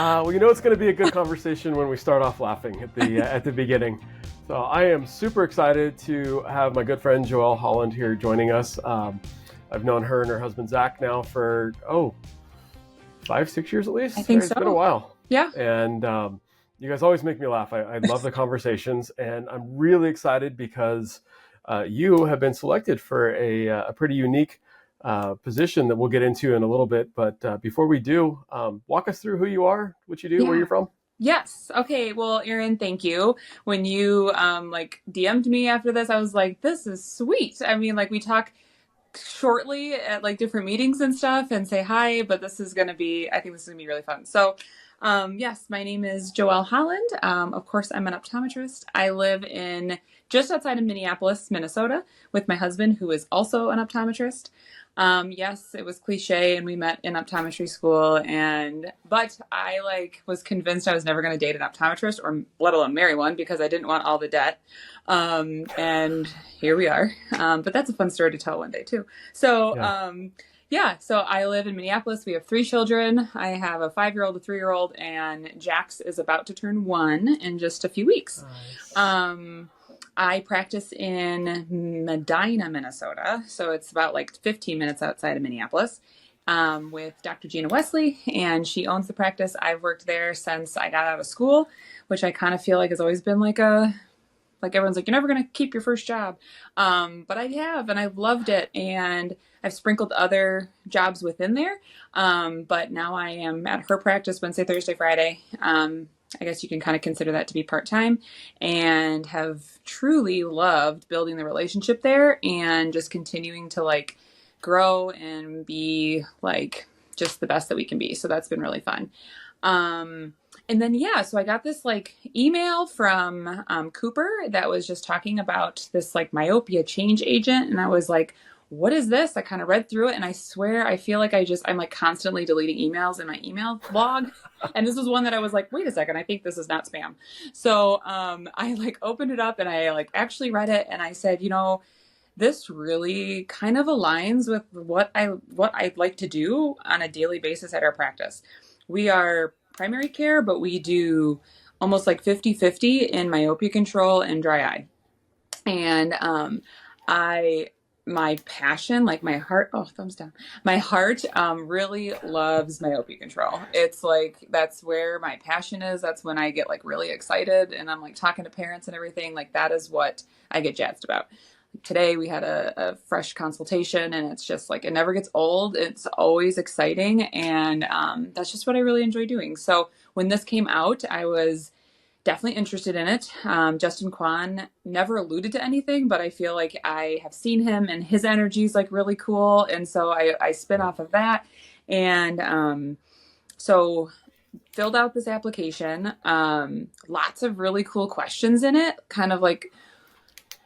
Well, it's going to be a good conversation when we start off laughing at the beginning. So I am super excited to have my good friend Joelle Holland here joining us. I've known her and her husband Zach now for 5-6 years at least. I think It's so. been a while. Yeah. And you guys always make me laugh. I love the conversations, and I'm really excited because you have been selected for a pretty unique position that we'll get into in a little bit. But before we do, walk us through who you are, what you do, where Yeah. you're from. Yes. Okay. Well, Erin, thank you. When you DM'd me after this, I was like, this is sweet. I mean, like we talk shortly at like different meetings and stuff and say hi, but I think this is going to be really fun. So, yes, my name is Joelle Holland. Of course, I'm an optometrist. I live in just outside of Minneapolis, Minnesota, with my husband, who is also an optometrist. Yes, it was cliche, and we met in optometry school, but I was convinced I was never going to date an optometrist, or let alone marry one, because I didn't want all the debt. And here we are. But that's a fun story to tell one day too. So, so I live in Minneapolis. We have 3 children. I have a 5-year-old, a 3-year-old, and Jax is about to turn 1 in just a few weeks. Nice. I practice in Medina, Minnesota. So it's about 15 minutes outside of Minneapolis, with Dr. Gina Wesley, and she owns the practice. I've worked there since I got out of school, which I kind of feel like has always been everyone's like, you're never going to keep your first job. But I have, and I've loved it. And I've sprinkled other jobs within there. But now I am at her practice Wednesday, Thursday, Friday. I guess you can kind of consider that to be part-time, and have truly loved building the relationship there and just continuing to grow and be just the best that we can be. So that's been really fun. And then, so I got this email from Cooper that was just talking about this myopia change agent. And I was like, what is this? I kind of read through it, and I swear I feel like I'm constantly deleting emails in my email log. And this was one that I was like, wait a second, I think this is not spam. So I opened it up, and I actually read it, and I said, this really kind of aligns with what I'd like to do on a daily basis at our practice. We are primary care, but we do almost 50-50 in myopia control and dry eye. And my passion, my heart, thumbs down. My heart really loves myopia control. It's that's where my passion is. That's when I get really excited, and I'm talking to parents and everything. That is what I get jazzed about. Today we had a fresh consultation, and it's just it never gets old. It's always exciting, and that's just what I really enjoy doing. So when this came out, I was definitely interested in it. Justin Kwan never alluded to anything, but I feel like I have seen him, and his energy is really cool. And so I spin off of that. And so filled out this application. Lots of really cool questions in it, kind of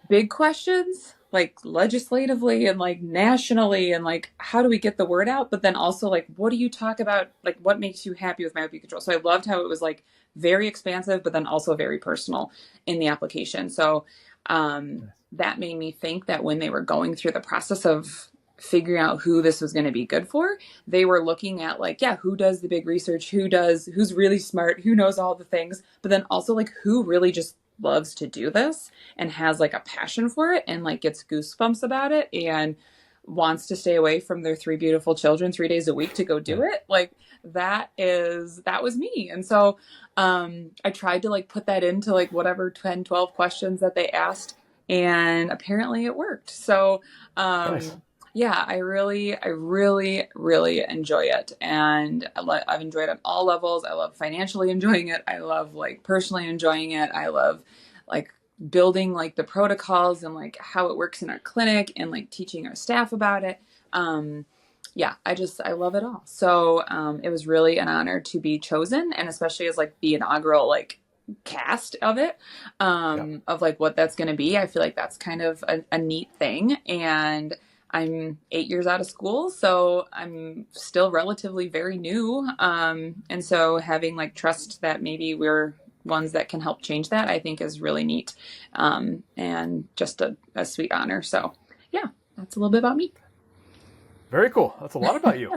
big questions, legislatively and nationally, and how do we get the word out? But then also what do you talk about? What makes you happy with myopia control? So I loved how it was very expansive, but then also very personal in the application. So that made me think that when they were going through the process of figuring out who this was going to be good for, they were looking at who does the big research, who's really smart, who knows all the things, but then also who really just loves to do this and has a passion for it, and gets goosebumps about it, and wants to stay away from their 3 beautiful children 3 days a week to go do it. That was me. And so I tried to really put that into whatever 10, 12 questions that they asked, and apparently it worked. So Nice. yeah, I really, really enjoy it. And I've enjoyed it on all levels. I love financially enjoying it. I love personally enjoying it. I love building the protocols and how it works in our clinic, and teaching our staff about it. I love it all. So it was really an honor to be chosen, and especially as the inaugural cast of it, of what that's going to be. I feel that's kind of a neat thing. And I'm 8 years out of school, so I'm still relatively very new. And so having trust that maybe we're ones that can help change that, I think is really neat. And just a sweet honor. So yeah, that's a little bit about me. Very cool. That's a lot about you.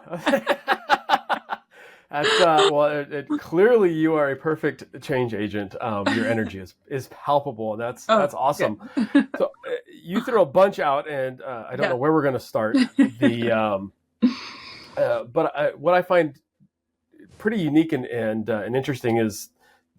Well, clearly you are a perfect change agent. Your energy is palpable, and Oh, that's good. awesome. So you threw a bunch out, and I don't Yeah. know where we're going to start. What I find pretty unique and interesting is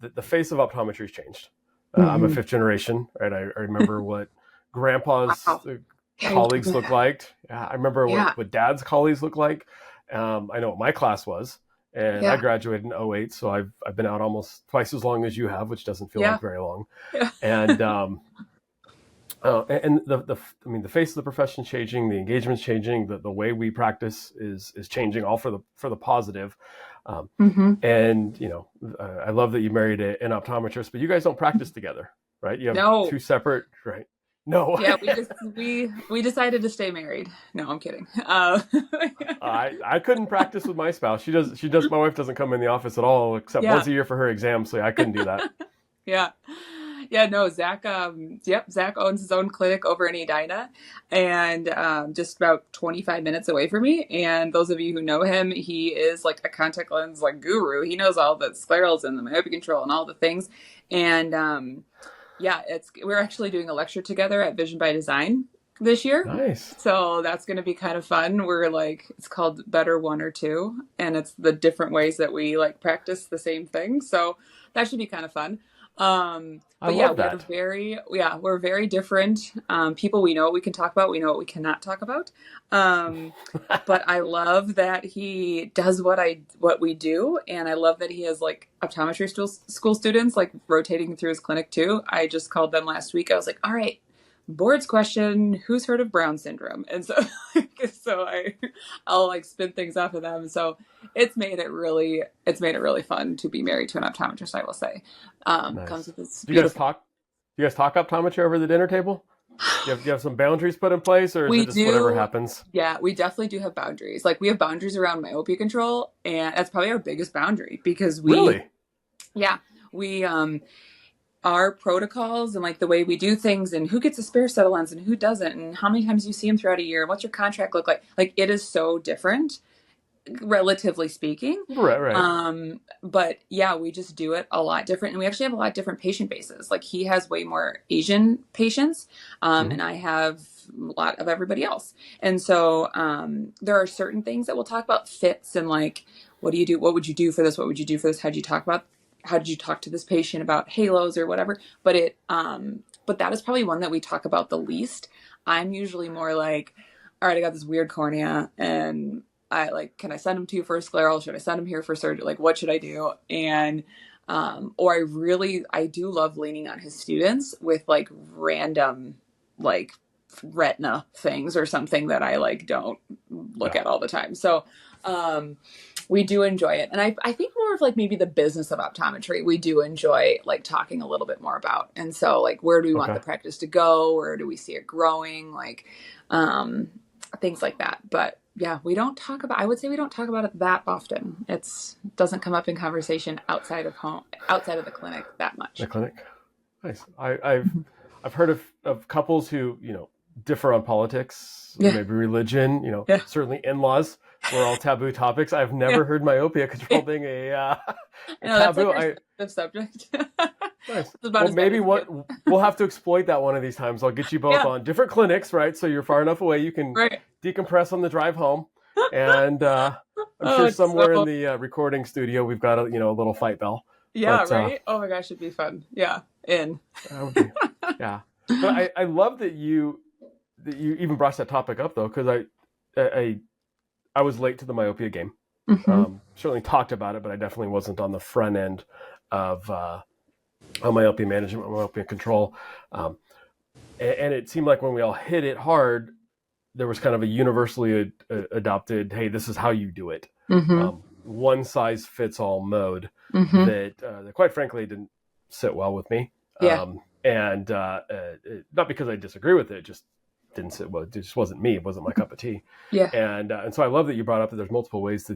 that the face of optometry has changed. I'm a Hmm. fifth generation, right? I remember what grandpa's Wow. Yeah, you told colleagues me looked that. like. I remember Yeah. what dad's colleagues looked like. I know what my class was, and I Yeah. graduated in '08, so I've been out almost twice as long as you have, which doesn't feel Yeah. like very long. Yeah. And and I mean, the face of the profession changing, the engagement's changing, the way we practice is changing, all for the positive. Um, Hmm. and I love that you married an optometrist, but you guys don't practice together, right? You have No. two separate, right? No, Yeah, we decided to stay married. No, I'm kidding. I couldn't practice with my spouse. She does. My wife doesn't come in the office at all, except Yeah. once a year for her exam. So I couldn't do that. Yeah. Yeah, no, Zach, yep, Zach owns his own clinic over in Edina and just about 25 minutes away from me. And those of you who know him, he is like a contact lens like guru. He knows all the sclerals and the myopia control and all the things. And yeah, we're actually doing a lecture together at Vision by Design this year. Nice. So that's going to be kind of fun. We're like, it's called Better One or Two, and it's the different ways that we like practice the same thing. So that should be kind of fun. I But yeah, love that. we're very different people. We know what we can talk about. We know what we cannot talk about. Um, but I love that he does what we do, and I love that he has like optometry school students like rotating through his clinic too. I just called them last week. I was like, all right, board's question, who's heard of Brown syndrome? And so I'll like spin things off of them. So it's made it really fun to be married to an optometrist, I will say. Comes Nice. with this Do you guys beautiful. talk? Do you guys talk optometry over the dinner table? Do you have some boundaries put in place, or is it We just whatever do, happens? yeah, we definitely do have boundaries. Like we have boundaries around myopia control, and that's probably our biggest boundary because Really? yeah, we our protocols and like the way we do things and who gets a spare set of lens and who doesn't and how many times you see them throughout a year, what's your contract look like it is so different relatively speaking. Right. Right. But yeah, we just do it a lot different. And we actually have a lot different patient bases. Like he has way more Asian patients, Hmm. and I have a lot of everybody else. And so there are certain things that we'll talk about fits and like, what do you do? What would you do for this? What would you do for this? How did you talk to this patient about halos or whatever? But that is probably one that we talk about the least. I'm usually more like, all right, I got this weird cornea and I like, can I send him to you for a scleral? Should I send him here for surgery? Like, what should I do? And, or I do love leaning on his students with like random, like retina things or something that I like don't look Yeah. at all the time. So, we do enjoy it. And I think more of like maybe the business of optometry, we do enjoy like talking a little bit more about. And so like, where do we want the Okay. practice to go? Where do we see it growing? Like, um, things like that. But yeah, I would say we don't talk about it that often. Doesn't come up in conversation outside of the clinic that The much. clinic. Nice. I've heard of couples who differ on politics, Yeah. maybe religion. Yeah. Certainly in-laws were all taboo topics. I've Yeah. never heard myopia control Yeah. being a No, that's like taboo. our I sensitive subject. Nice. It's about Well, as bad maybe as it what gets. we'll have to exploit that one of these times. I'll get you both Yeah. on different clinics, right? So you're far enough away you can Right. decompress on the drive home, and I'm Oh, sure it's so somewhere in the recording studio we've got a little fight bell. yeah, But right? Oh my gosh, it'd be fun. Yeah. In. that would be, yeah. But I love that you even brought that topic up though, because I I was late to the myopia game. Hmm. Certainly talked about it, but I definitely wasn't on the front end of myopia management, myopia control. Um, and it seemed like when we all hit it hard, there was kind of a universally adopted, hey, this is how you do it. Hmm. One size fits all mode Hmm. that quite frankly didn't sit well with me. Yeah. And not because I disagree with it, just didn't sit well. It just wasn't me. It wasn't my cup of tea. Yeah. And so I love that you brought up that there's multiple ways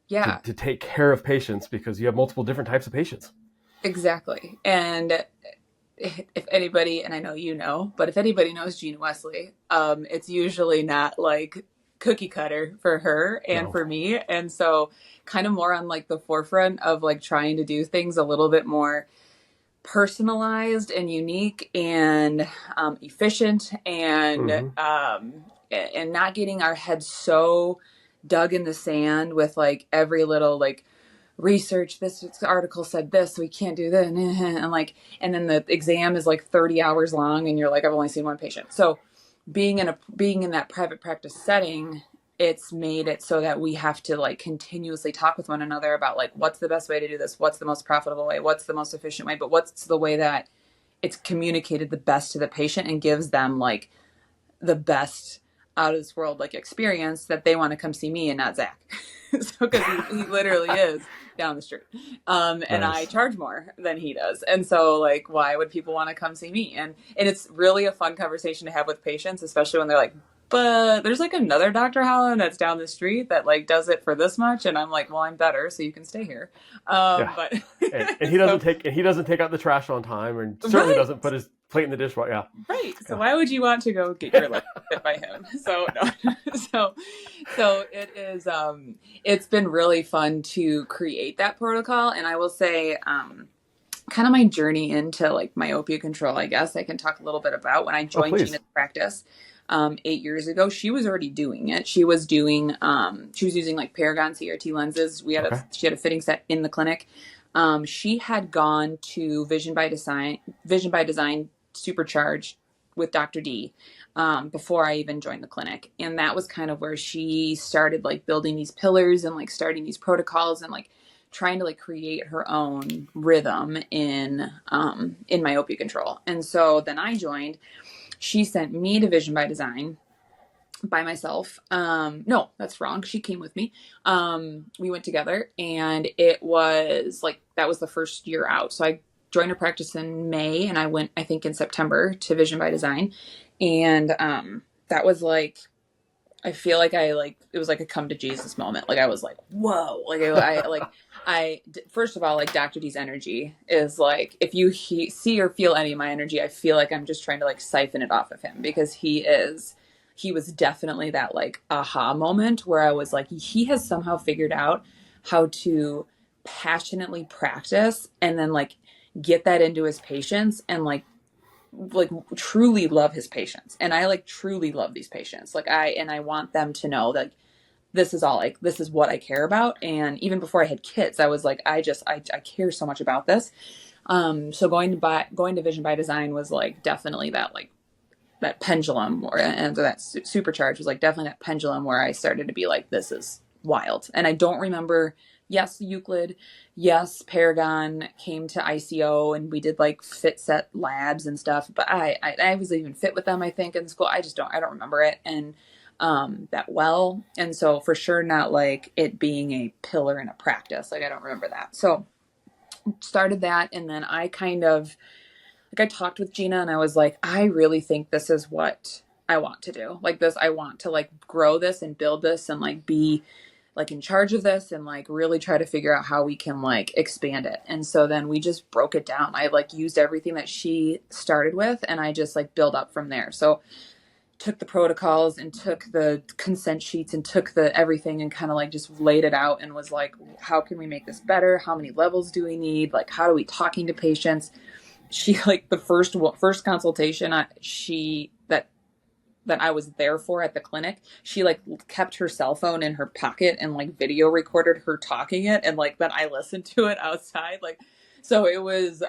Yeah. to take care of patients because you have multiple different types of patients. Exactly. And if anybody, and I know you know, but if anybody knows Gene Wesley, it's usually not like cookie cutter for her and No. for me. And so kind of more on like the forefront of like trying to do things a little bit more personalized and unique and efficient Mm-hmm. and not getting our heads so dug in the sand with like every little like research, this article said this, so we can't do that, and like, and then the exam is like 30 hours long and you're like, I've only seen one patient. So being in that private practice setting, it's made it so that we have to like continuously talk with one another about like what's the best way to do this, what's the most profitable way, what's the most efficient way, but what's the way that it's communicated the best to the patient and gives them like the best out of this world like experience that they want to come see me and not Zach. So because he literally is down the street, and I Nice. charge more than he does, and so like why would people want to come see me? And it's really a fun conversation to have with patients, especially when they're like, but there's like another Dr. Holland that's down the street that like does it for this much, and I'm like, well, I'm better, so you can stay here. Yeah. But And so he doesn't take out the trash on time, and certainly right. doesn't put his plate in the dishwasher. Yeah. Right. So Yeah. why would you want to go get your leg fit by him? So no. so so it is it's been really fun to create that protocol. And I will say kind of my journey into like myopia control, I guess I can talk a little bit about when I Oh, joined please. Gina's practice 8 years ago. She was already doing it. She was doing she was using like Paragon CRT lenses. Okay. She had a fitting set in the clinic. She had gone to Vision by Design Supercharged with Dr. D before I even joined the clinic. And that was kind of where she started like building these pillars and like starting these protocols and like trying to like create her own rhythm in myopia control. And so then I joined. She sent me to Vision by Design by myself. No, that's wrong. She came with me. We went together and it was like, that was the first year out. So I joined her practice in May and I went, I think in September to Vision by Design. And, that was like, I feel like it was like a come to Jesus moment. Like I was like, whoa, first of all, like Dr. D's energy is like, if you see or feel any of my energy, I feel like I'm just trying to like siphon it off of him because he was definitely that like aha moment where I was like, he has somehow figured out how to passionately practice and then like get that into his patients and like truly love his patients. And I like truly love these patients. I want them to know that this is all like, this is what I care about. And even before I had kids, I was like, I care so much about this. So going to Vision by Design was like definitely that like that pendulum and that supercharge was like definitely that pendulum where I started to be like, this is wild. And I don't remember, yes, Euclid, yes, Paragon came to ICO and we did like fit set labs and stuff, but I was even fit with them, I think, in school. I don't remember it. And that well. And so for sure not like it being a pillar in a practice. Like I don't remember that. So started that and then I kind of like I talked with Gina and I was like, I really think this is what I want to do. Like this, I want to like grow this and build this and like be like in charge of this and like really try to figure out how we can like expand it. And so then we just broke it down. I like used everything that she started with and I just like build up from there. So took the protocols and took the consent sheets and took the everything and kind of like just laid it out and was like, how can we make this better? How many levels do we need? Like, how do we talking to patients? She like the first consultation that I was there for at the clinic, she like kept her cell phone in her pocket and like video recorded her talking it and like then I listened to it outside like so it was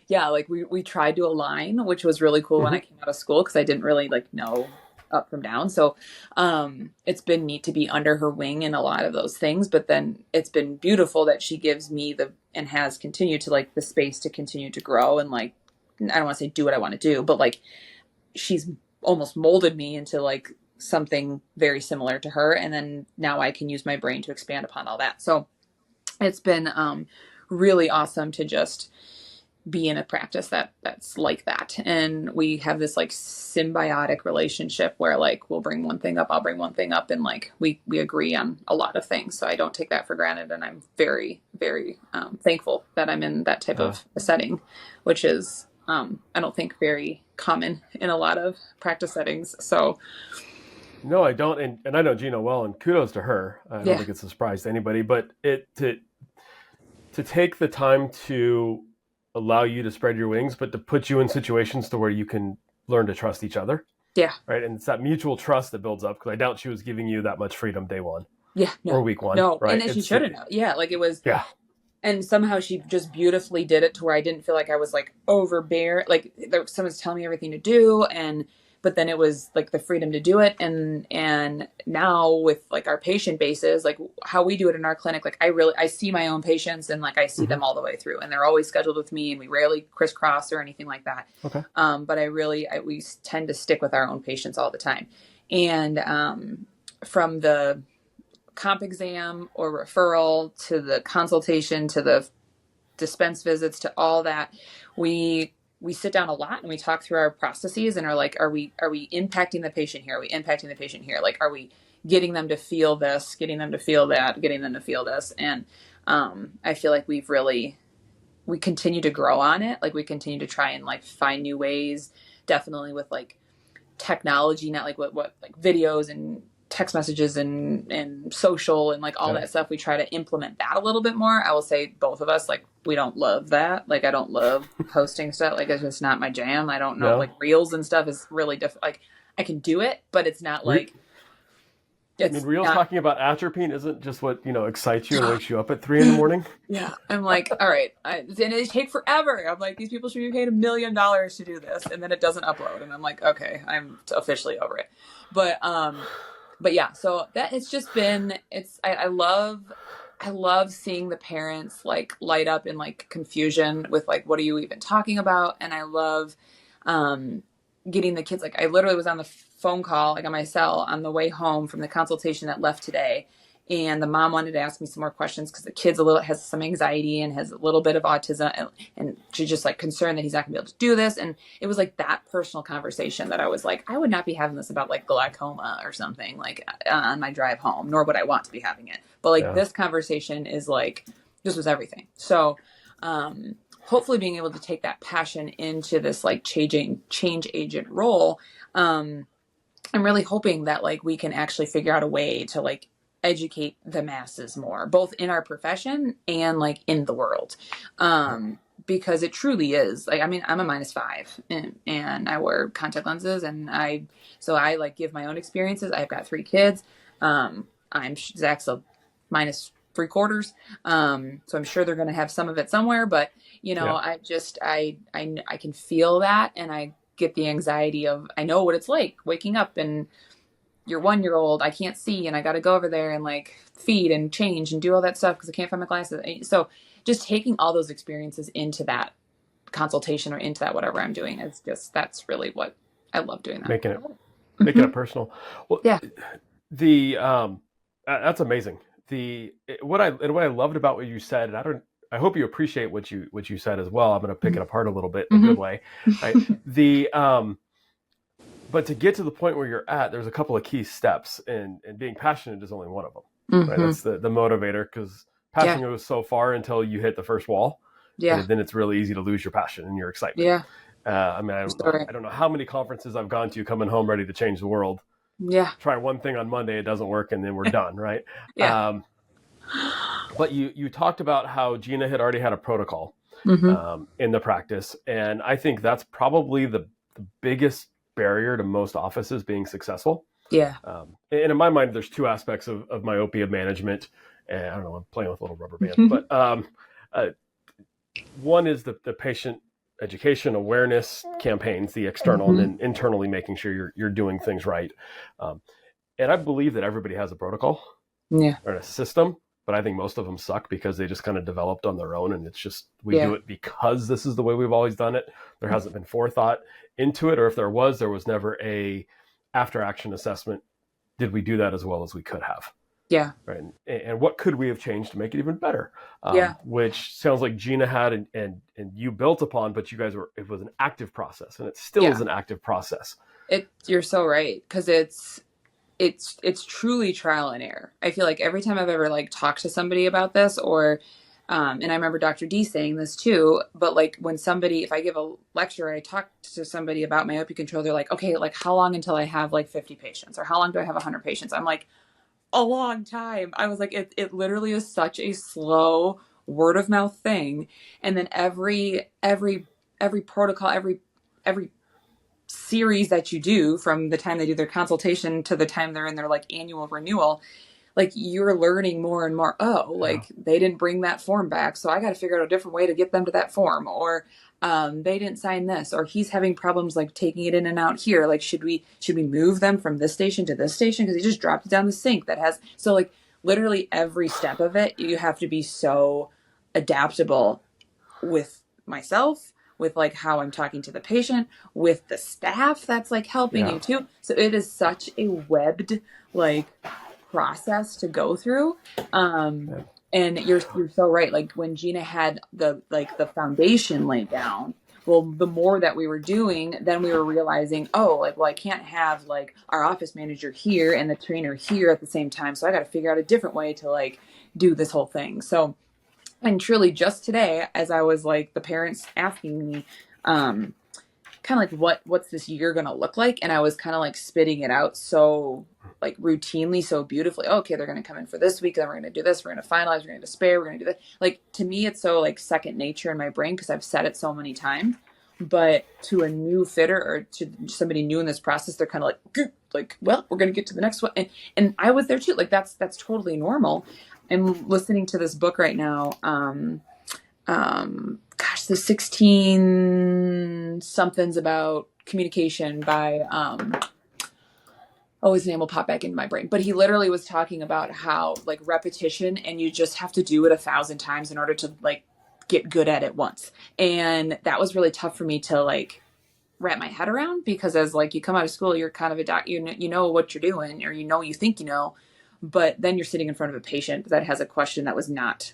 yeah, like we tried to align, which was really cool when I Mm-hmm. came out of school because I didn't really like know up from down. So it's been neat to be under her wing in a lot of those things, but then it's been beautiful that she gives me the and has continued to like the space to continue to grow and like I don't want to say do what I want to do, but like she's almost molded me into like something very similar to her. And then now I can use my brain to expand upon all that. So it's been really awesome to just be in a practice that's like that. And we have this like symbiotic relationship where like we'll bring one thing up, I'll bring one thing up, and like we agree on a lot of things. So I don't take that for granted. And I'm very, very thankful that I'm in that type of a setting, which is I don't think very common in a lot of practice settings. So No, I don't, and I know Gina well, and kudos to her. I don't Yeah. think it's a surprise to anybody, but to take the time to allow you to spread your wings, but to put you in situations to where you can learn to trust each other, Yeah. right? And it's that mutual trust that builds up, because I doubt she was giving you that much freedom day one Yeah. or No. week one, No. And right? then she It's shouldn't have. Yeah. Like it was, yeah, and somehow she just beautifully did it to where I didn't feel like I was like overbear, like there someone's telling me everything to do, and but then it was like the freedom to do it. And now with like our patient bases, like how we do it in our clinic, like I see my own patients, and like I see mm-hmm. them all the way through, and they're always scheduled with me, and we rarely crisscross or anything like that. Okay, But we tend to stick with our own patients all the time. And from the comp exam or referral to the consultation to the dispense visits to all that, we sit down a lot and we talk through our processes and are like, are we impacting the patient here? Are we impacting the patient here? Like, are we getting them to feel this, getting them to feel that, getting them to feel this? And I feel like we continue to grow on it. Like we continue to try and like find new ways, definitely with like technology, not like what like videos and text messages and social and like all yeah, that stuff. We try to implement that a little bit more. I will say both of us, like we don't love that. Like I don't love posting stuff. Like it's just not my jam. I don't know, no. like reels and stuff is really different. Like I can do it, but it's not Re- like I mean, it's reels not. talking about atropine isn't just what excites you and wakes you up at 3 a.m. Yeah, I'm like, all right, and it take forever. I'm like, these people should be paid $1 million to do this, and then it doesn't upload, and I'm like, okay, I'm officially over it. But yeah, so that it's just been I love seeing the parents like light up in like confusion with like what are you even talking about, and I love um getting the kids, like I literally was on the phone call like on my cell on the way home from the consultation that left today, and the mom wanted to ask me some more questions because the kid's a little has some anxiety and has a little bit of autism, and she's just like concerned that he's not gonna be able to do this. And it was like that personal conversation that I was like, I would not be having this about like glaucoma or something like on my drive home, nor would I want to be having it. But like Yeah, this conversation is like, this was everything. So hopefully being able to take that passion into this like change agent role. I'm really hoping that like we can actually figure out a way to like educate the masses more, both in our profession and like in the world. Because it truly is like, I mean, I'm a -5 and I wear contact lenses, and I like give my own experiences. I've got 3 kids. Zach's a -3/4. So I'm sure they're going to have some of it somewhere, but yeah. I can feel that, and I get the anxiety of, I know what it's like waking up and your 1-year-old, I can't see, and I got to go over there and like feed and change and do all that stuff because I can't find my glasses. So just taking all those experiences into that consultation or into that whatever I'm doing is just, that's really what I love doing that. Making it making Mm-hmm. it personal. Well, Yeah. the that's amazing. What I loved about what you said, and I hope you appreciate what you said as well. I'm going to pick it apart a little bit in a Mm-hmm. good way, right? The but to get to the point where you're at, there's a couple of key steps, and being passionate is only one of them, right? Mm-hmm. That's the motivator, because Yeah. passion goes so far until you hit the first wall, Yeah. and then it's really easy to lose your passion and your excitement. Yeah. I mean, Sorry. I don't know how many conferences I've gone to coming home ready to change the world. Yeah. Try one thing on Monday, it doesn't work, and then we're done, right? Yeah. But you talked about how Gina had already had a protocol Mm-hmm. in the practice, and I think that's probably the biggest barrier to most offices being successful. Yeah. And in my mind, there's 2 aspects of myopia management. And I don't know, I'm playing with a little rubber band, Mm-hmm. but one is the patient education awareness campaigns, the external, and Mm-hmm. then internally making sure you're doing things right. And I believe that everybody has a protocol Yeah. or a system, but I think most of them suck because they just kind of developed on their own, and it's just we Yeah. do it because this is the way we've always done it. There hasn't been forethought into it, or if there was never a after action assessment. Did we do that as well as we could have? Yeah. Right, and what could we have changed to make it even better? Yeah. Which sounds like Gina had, and you built upon, but you guys it was an active process, and it still Yeah. is an active process. You're so right, because it's truly trial and error. I feel like every time I've ever like talked to somebody about this, or And I remember Dr. D saying this too, but like when somebody, if I give a lecture, I talk to somebody about myopia control, they're like, okay, like how long until I have like 50 patients, or how long do I have 100 patients? I'm like, a long time. I was like, it literally is such a slow word of mouth thing. And then every protocol, every series that you do from the time they do their consultation to the time they're in their like annual renewal, like you're learning more and more. Oh, Yeah. like they didn't bring that form back, so I got to figure out a different way to get them to that form. Or they didn't sign this, or he's having problems like taking it in and out here. Like should we move them from this station to this station because he just dropped it down the sink? That has so like literally every step of it, you have to be so adaptable with myself, with like how I'm talking to the patient, with the staff that's like helping Yeah. you too. So it is such a webbed like process to go through. Um, Yeah. and you're so right. Like when Gina had the foundation laid down, well, the more that we were doing, then we were realizing, oh, like, well, I can't have like our office manager here and the trainer here at the same time. So I got to figure out a different way to like do this whole thing. So, and truly just today, as I was like the parents asking me, kind of like what's this year gonna look like, and I was kind of like spitting it out so like routinely, so beautifully. Oh, okay, they're gonna come in for this week, then we're gonna do this, we're gonna finalize, we're gonna do spare, we're gonna do that. Like to me it's so like second nature in my brain because I've said it so many times. But to a new fitter or to somebody new in this process, they're kind of like, well, we're gonna get to the next one. And I was there too. Like that's totally normal. I'm listening to this book right now. Gosh, the 16 somethings about communication by oh, his name will pop back into my brain, but he literally was talking about how like repetition, and you just have to do it 1,000 times in order to like get good at it once. And that was really tough for me to like wrap my head around, because as like you come out of school, you're kind of a doc, you know what you're doing, or you think you know, but then you're sitting in front of a patient that has a question that was not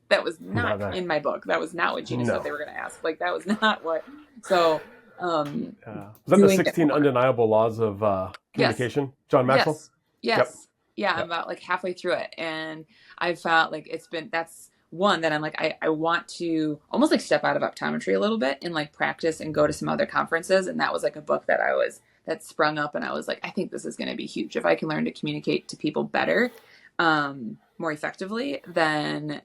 that was not No. in my book. That was not what Gina said No. they were going to ask. Like that was not what. So, Was that the doing it 16 more. undeniable laws of Yes, communication? John Maxwell? yes, Yep. yes. Yeah, I'm Yep. about like halfway through it, and I felt like that's one that I'm like I want to almost like step out of optometry a little bit and like practice and go to some other conferences. And that was like a book that sprung up, and I was like, I think this is going to be huge if I can learn to communicate to people better, more effectively. Then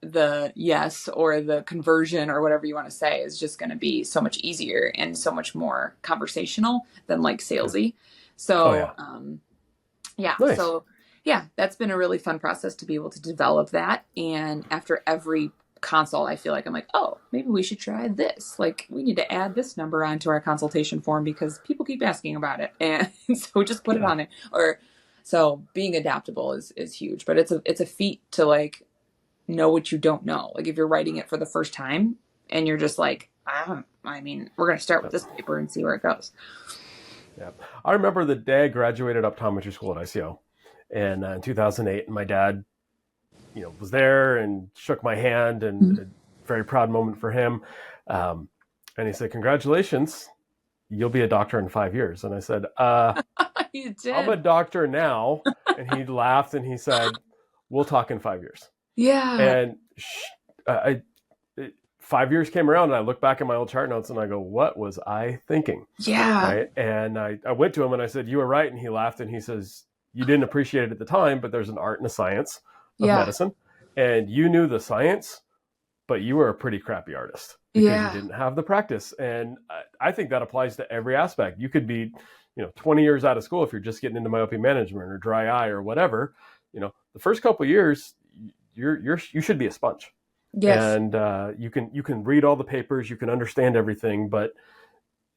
the yes or the conversion or whatever you want to say is just going to be so much easier and so much more conversational than like salesy. Oh, So yeah. yeah, Nice. so yeah, that's been a really fun process to be able to develop that. And after every consult, I feel like I'm like, oh, maybe we should try this. Like we need to add this number onto our consultation form because people keep asking about it, and so just put it Yeah. on it. Or so being adaptable is huge, but it's a feat to like know what you don't know. Like if you're writing it for the first time and you're just like, I mean, we're going to start with Yep. this paper and see where it goes. Yep. I remember the day I graduated optometry school at ICO in 2008, and my dad, was there and shook my hand, and a very proud moment for him. And he said, "Congratulations, you'll be a doctor in 5 years." And I said, You "I'm a did. doctor now." And he laughed and he said, "We'll talk in 5 years." Yeah. And 5 years came around, and I look back at my old chart notes and I go, "What was I thinking?" Yeah. Right? And I went to him and I said, "You were right." And he laughed and he says, "You didn't appreciate it at the time, but there's an art and a science of Yeah. medicine, and you knew the science, but you were a pretty crappy artist because you Yeah. didn't have the practice." And I think that applies to every aspect. You could be, 20 years out of school if you're just getting into myopia management or dry eye or whatever. The first couple of years, you should be a sponge, Yes. and you can read all the papers, you can understand everything, but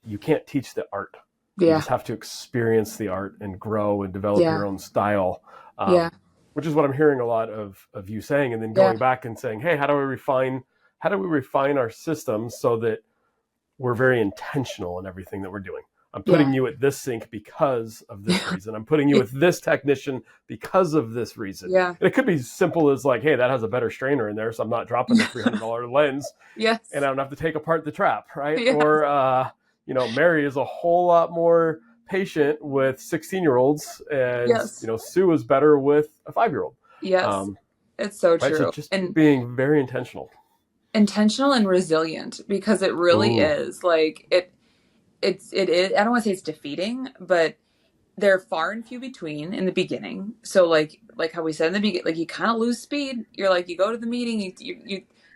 you can't teach the art. You Yeah. just have to experience the art and grow and develop Yeah. your own style, Yeah. which is what I'm hearing a lot of you saying, and then Yeah. going back and saying, "Hey, how do we refine our systems so that we're very intentional in everything that we're doing? I'm putting Yeah. you at this sink because of this reason. I'm putting you with this technician because of this reason." Yeah. And it could be simple as like, "Hey, that has a better strainer in there, so I'm not dropping the $300 lens, and Yes. I don't have to take apart the trap," right? Yes. Or, Mary is a whole lot more patient with 16-year-olds, and Yes. Sue is better with a 5-year-old. Yes. Um, It's so right? So true. just And being very intentional. intentional and resilient, because it really Ooh. is like it is, I don't want to say it's defeating, but they're far and few between in the beginning. So like how we said in the beginning, like you kind of lose speed. You're like, you go to the meeting,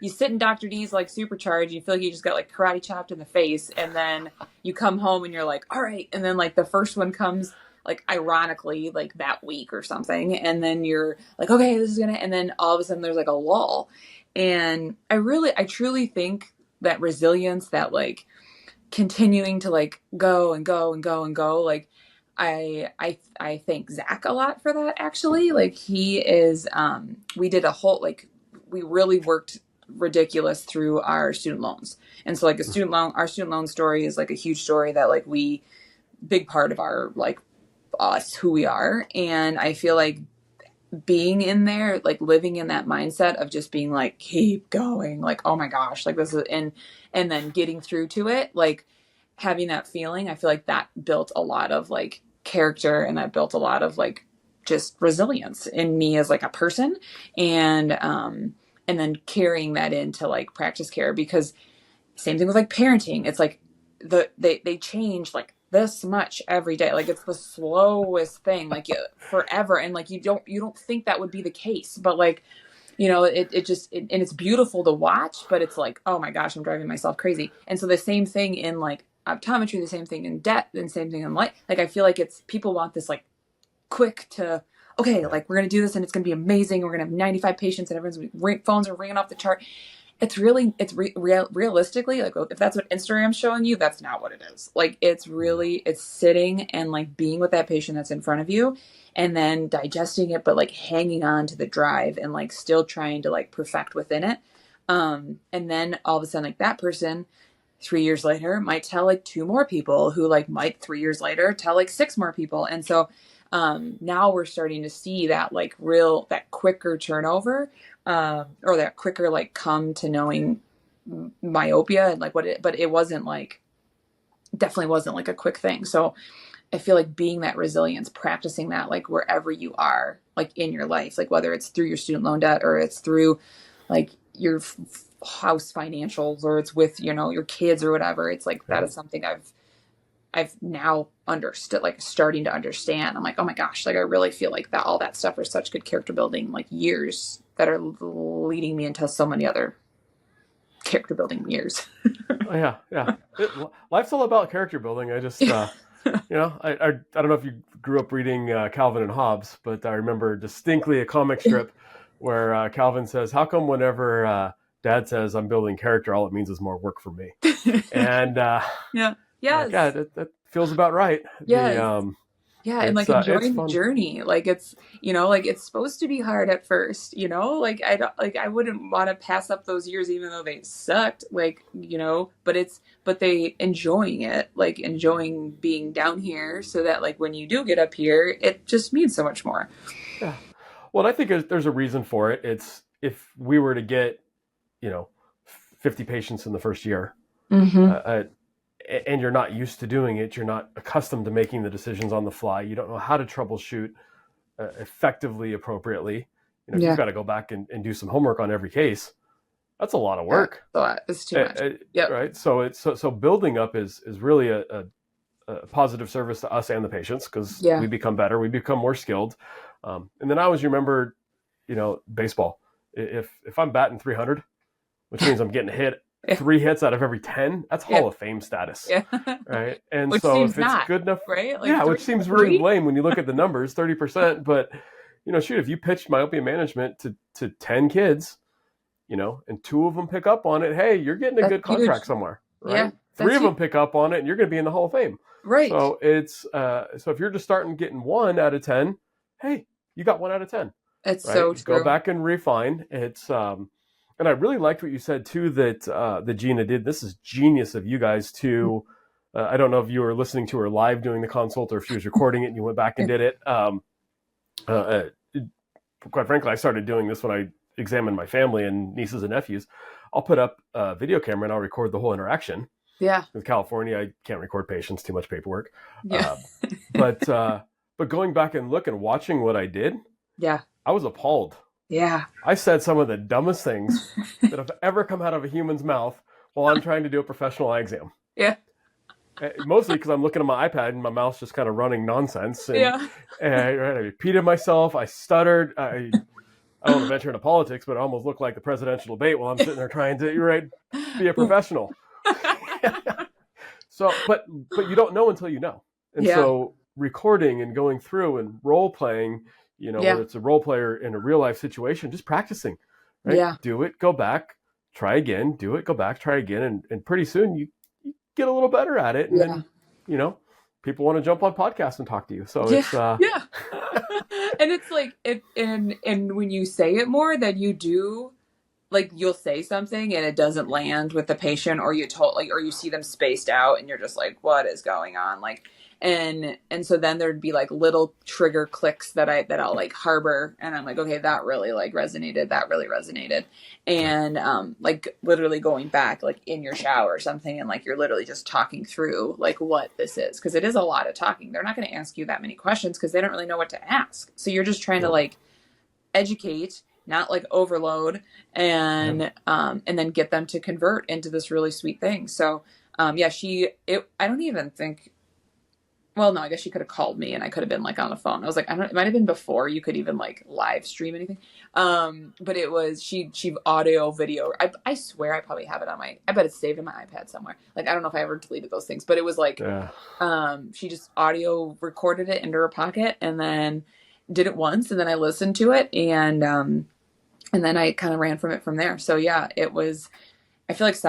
you sit in Dr. D's like supercharged. You feel like you just got like karate chopped in the face, and then you come home and you're like, all right. And then like the first one comes like ironically like that week or something, and then you're like, okay, this is gonna. And then all of a sudden there's like a lull. And I truly think that resilience, that like continuing to like go and go and go and go, like I thank Zach a lot for that, actually. Like he is we did a whole like we really worked ridiculous through our student loans. And so like our student loan story is like a huge story that like we big part of our like us who we are. And I feel like being in there, like living in that mindset of just being like, keep going, like, oh my gosh, like this is, and then getting through to it, like having that feeling, I feel like that built a lot of like character, and that built a lot of like just resilience in me as like a person. And then carrying that into like practice care, because same thing with like parenting. It's like they change like this much every day. Like it's the slowest thing, like forever. And like you don't think that would be the case, but like and it's beautiful to watch, but it's like, oh my gosh, I'm driving myself crazy. And so the same thing in like optometry, the same thing in debt, and same thing in life. Like I feel like it's people want this like quick to, okay, like we're gonna do this and it's gonna be amazing. We're gonna have 95 patients and everyone's phones are ringing off the chart. Realistically, like if that's what Instagram's showing you, that's not what it is. Like it's sitting and like being with that patient that's in front of you, and then digesting it, but like hanging on to the drive and like still trying to like perfect within it. And then all of a sudden, like that person 3 years later might tell like two more people, who like might 3 years later tell like six more people. And so now we're starting to see that like that quicker turnover, or that quicker like come to knowing myopia and like but it wasn't like, definitely wasn't like a quick thing. So I feel like being that resilience, practicing that like wherever you are, like in your life, like whether it's through your student loan debt, or it's through like your house financials, or it's with your kids or whatever. It's like that is something I've now understood, like starting to understand. I'm like, oh my gosh, like I really feel like that all that stuff are such good character building like years that are leading me into so many other character building years. Oh, yeah, yeah. Life's all about character building. I just, I don't know if you grew up reading Calvin and Hobbes, but I remember distinctly a comic strip where Calvin says, "How come whenever Dad says I'm building character, all it means is more work for me?" And Yeah. like, Yes. yeah, that feels about right. Yes. Yeah, and like It's enjoying the fun. journey. Like like it's supposed to be hard at first, like I don't, like I wouldn't want to pass up those years even though they sucked, like, but they enjoying it, like enjoying being down here, so that like when you do get up here, it just means so much more. Yeah. Well, I think there's a reason for it. It's if we were to get, you know, 50 patients in the first year, Mm-hmm. uh, and you're not used to doing it, you're not accustomed to making the decisions on the fly, you don't know how to troubleshoot effectively, appropriately. If you've Yeah. got to go back and do some homework on every case, that's a lot of Yeah. work. It's too much. Yep. Right? So building up is really a positive service to us and the patients, because Yeah. we become better, we become more skilled. And then I always remember, baseball. If I'm batting 300, which means I'm getting hit Yeah. 3 hits out of every 10, that's Yeah. Hall of Fame status, Yeah. right? And Which so seems if it's not, good enough, right? Like yeah, which seems really 3. lame when you look at the numbers, 30%. But shoot, if you pitch myopia management to 10 kids, and 2 of them pick up on it, hey, you're getting a That's good huge. contract somewhere, Yeah. right? 3 That's of huge. them pick up on it, and you're going to be in the Hall of Fame. Right. So it's so if you're just starting getting 1 out of 10, hey, you got 1 out of 10, It's so right? Go true. back and refine. And I really liked what you said too, that Gina did. This is genius of you guys to. I don't know if you were listening to her live doing the consult, or if she was recording it and you went back and did it. Uh, uh, Quite frankly, I started doing this when I examined my family and nieces and nephews. I'll put up a video camera and I'll record the whole interaction. Yeah. In California, I can't record patients, too much paperwork. Yeah. But going back and watching what I did, Yeah. I was appalled Yeah. I said some of the dumbest things that have ever come out of a human's mouth while I'm trying to do a professional eye exam. Yeah. Mostly because I'm looking at my iPad and my mouth's just kind of running nonsense, Yeah. and I repeated myself. I stuttered. I don't want to venture into politics, but it almost looked like the presidential debate while I'm sitting there trying to be a professional. So, but you don't know until you know, and Yeah. so recording and going through and role playing, Yeah. whether it's a role player in a real life situation, just practicing, right? Yeah. Do it, go back, try again, do it, go back, try again, and pretty soon you get a little better at it, and Yeah. then you know people want to jump on podcasts and talk to you. So Yeah. it's Yeah. And it's like it and when you say it more than you do, like you'll say something and it doesn't land with the patient, or you told like, or you see them spaced out and you're just like, what is going on? Like, and so then there'd be like little trigger clicks that I'll like harbor, and I'm like, okay, that really like resonated, that really resonated. And like literally going back like in your shower or something, and like you're literally just talking through like what this is, because it is a lot of talking. They're not going to ask you that many questions because they don't really know what to ask, so you're just trying to yeah, like educate, not like overload, yeah. and then get them to convert into this really sweet thing. So yeah, I don't even think, well, no, I guess she could have called me and I could have been like on the phone. I was like, I don't, it might have been before you could even like live stream anything. But it was, she audio video. I swear I probably have it on I bet it's saved in my iPad somewhere. Like, I don't know if I ever deleted those things, but it was like, Yeah. she just audio recorded it into her pocket and then did it once. And then I listened to it, and then I kind of ran from it from there. So yeah, it was, I feel like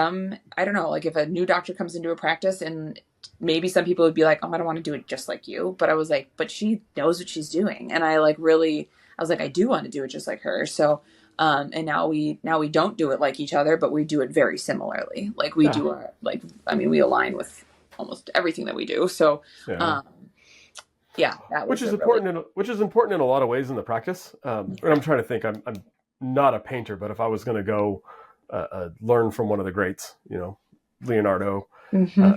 I don't know, like if a new doctor comes into a practice, and maybe some people would be like, oh, I don't want to do it just like you. But I was like, but she knows what she's doing. And I like really, I was like, I do want to do it just like her. So, and now we don't do it like each other, but we do it very similarly. Like we Yeah. do like, I mean, we align with almost everything that we do. So, Yeah. um, yeah, that Which was is a really, important. Which is important in a lot of ways in the practice. And I'm trying to think. I'm not a painter, but if I was going to go learn from one of the greats, Leonardo, mm-hmm. uh,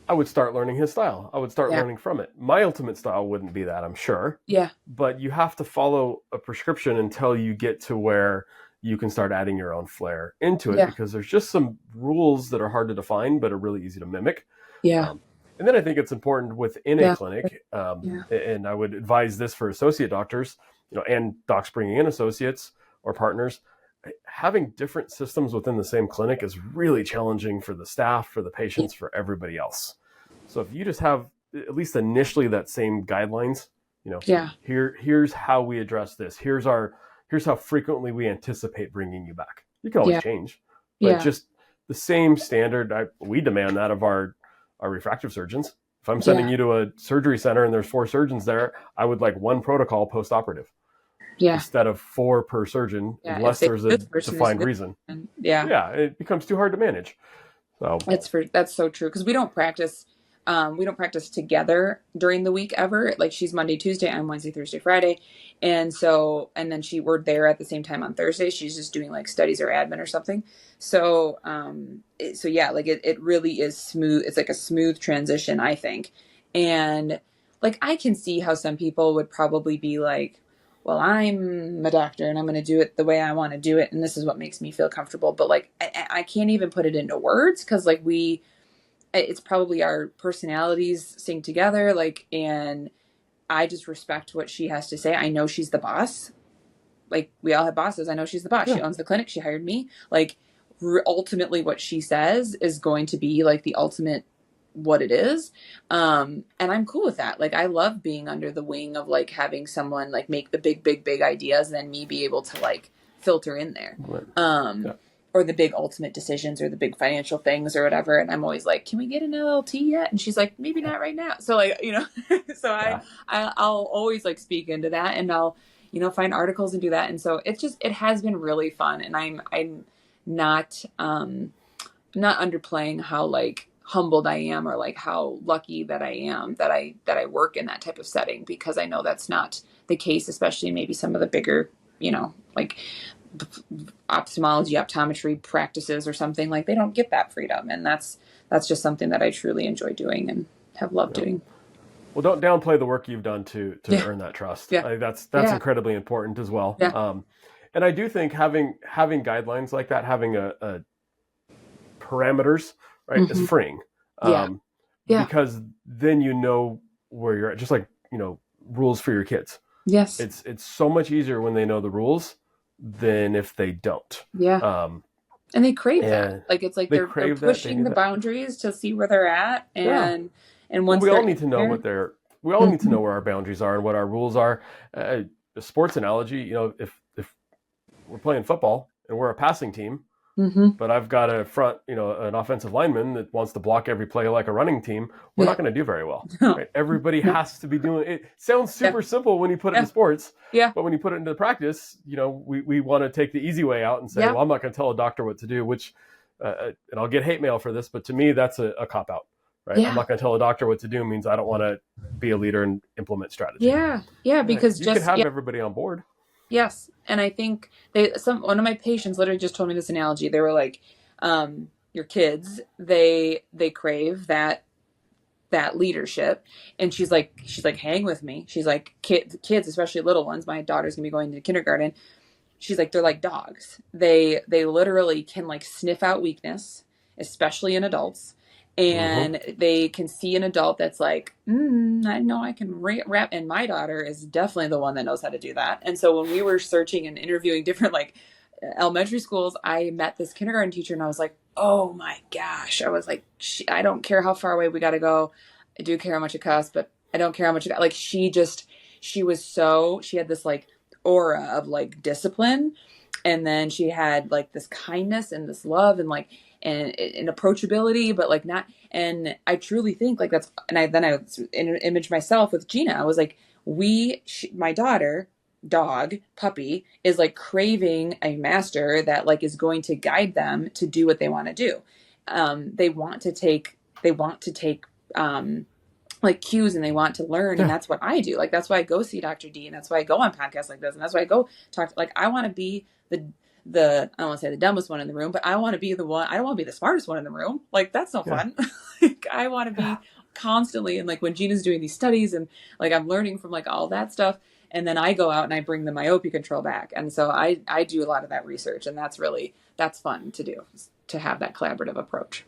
I would start learning his style. I would start Yeah, learning from it. My ultimate style wouldn't be that, I'm sure, yeah, but you have to follow a prescription until you get to where you can start adding your own flair into it, yeah, because there's just some rules that are hard to define but are really easy to mimic. yeah, Um, and then I think it's important within a yeah, clinic, yeah, and I would advise this for associate doctors, and docs bringing in associates or partners. Having different systems within the same clinic is really challenging for the staff, for the yeah, patients, for everybody else. So if you just have at least initially that same guidelines, yeah, here's how we address this. Here's how frequently we anticipate bringing you back. You can always yeah, change, but yeah, just the same standard. We demand that of our refractive surgeons. If I'm sending yeah, you to a surgery center and there's 4 surgeons there, I would like one protocol post-operative yeah, instead of 4 per surgeon, yeah. If unless they there's a this person is defined this, reason. and yeah, Yeah, it becomes too hard to manage. So that's so true, because we don't practice together during the week ever. Like she's Monday, Tuesday, I'm Wednesday, Thursday, Friday. And so, and then we're there at the same time on Thursday. She's just doing like studies or admin or something. So, so yeah, like it really is smooth. It's like a smooth transition, I think. And like, I can see how some people would probably be like, well, I'm a doctor and I'm going to do it the way I want to do it. And this is what makes me feel comfortable. But like, I can't even put it into words, because like it's probably our personalities sync together. Like, and I just respect what she has to say. I know she's the boss. Like, we all have bosses. I know she's the boss. She yeah, owns the clinic. She hired me. Like, ultimately, what she says is going to be like the ultimate what it is. And I'm cool with that. Like, I love being under the wing of like having someone like make the big, big, big ideas, and then me be able to like filter in there. yeah, Um, or the big ultimate decisions or the big financial things or whatever. And I'm always like, can we get an LLT yet? And she's like, maybe not right now. So like, so yeah, I'll always like speak into that, and I'll, find articles and do that. And so it has been really fun. And I'm not, not underplaying how like humbled I am, or like how lucky that I am that I work in that type of setting, because I know that's not the case, especially maybe some of the bigger, like ophthalmology, optometry practices or something. Like, they don't get that freedom. And that's just something that I truly enjoy doing and have loved yeah. doing. Well, don't downplay the work you've done to Yeah. earn that trust. Yeah. I think that's Yeah. incredibly important as well. Yeah. And I do think having guidelines like that, having a parameters, right, is Hmm. freeing, Yeah. um, Yeah. because then you know where you're at. Just like rules for your kids. Yes. It's so much easier when they know the rules than if they don't. Yeah. Um, And they crave that. and Like it's like they they're crave that. They pushing need the that. boundaries to see where they're at, Yeah. and Well, once they're in there. we all need to Hmm. know where our boundaries are and what our rules are. A sports analogy, if we're playing football and we're a passing team, Hmm. but I've got a front, an offensive lineman that wants to block every play like a running team, we're Yeah. not going to do very well. No. Right? Everybody No. has to be doing it. Sounds Yeah. super simple when you put it Yeah. into sports, Yeah. but when you put it into practice, we want to take the easy way out and say, Yeah. well, I'm not going to tell a doctor what to do, which, and I'll get hate mail for this, but to me, that's a cop out, right? I'm Yeah. not going to tell a doctor what to do means I don't want to be a leader and implement strategy. Yeah. Yeah. Because You can just have yeah. everybody on board. Yes. And I think one of my patients literally just told me this analogy. They were like, your kids, they crave that leadership. And she's like, hang with me. She's like, kids, especially little ones, my daughter's gonna be going to kindergarten. She's like, they're like dogs. They literally can like sniff out weakness, especially in adults. Mm-hmm. And they can see an adult that's like, I know I can rap. And my daughter is definitely the one that knows how to do that. And so when we were searching and interviewing different like elementary schools, I met this kindergarten teacher and I was like, oh my gosh. I was like, I don't care how far away we got to go. I do care how much it costs, but I don't care how much like she had this like aura of like discipline, and then she had like this kindness and this love and like and approachability, but like not. And I truly think like that's. And I imaged myself with Gina. I was like, my daughter, dog, puppy, is like craving a master that like is going to guide them to do what they want to do. They want to take like cues, and they want to learn, and Yeah. that's what I do. Like that's why I go see Dr. D, and that's why I go on podcasts like this, and that's why I go talk. Like I want to be the I don't want to say the dumbest one in the room, but I want to be the one. I don't want to be the smartest one in the room. Like that's no Yeah. fun. Like I want to be constantly, and like when Gina's doing these studies, and like I'm learning from like all that stuff, and then I go out and I bring the myopia control back, and so I do a lot of that research, and that's fun to do, to have that collaborative approach.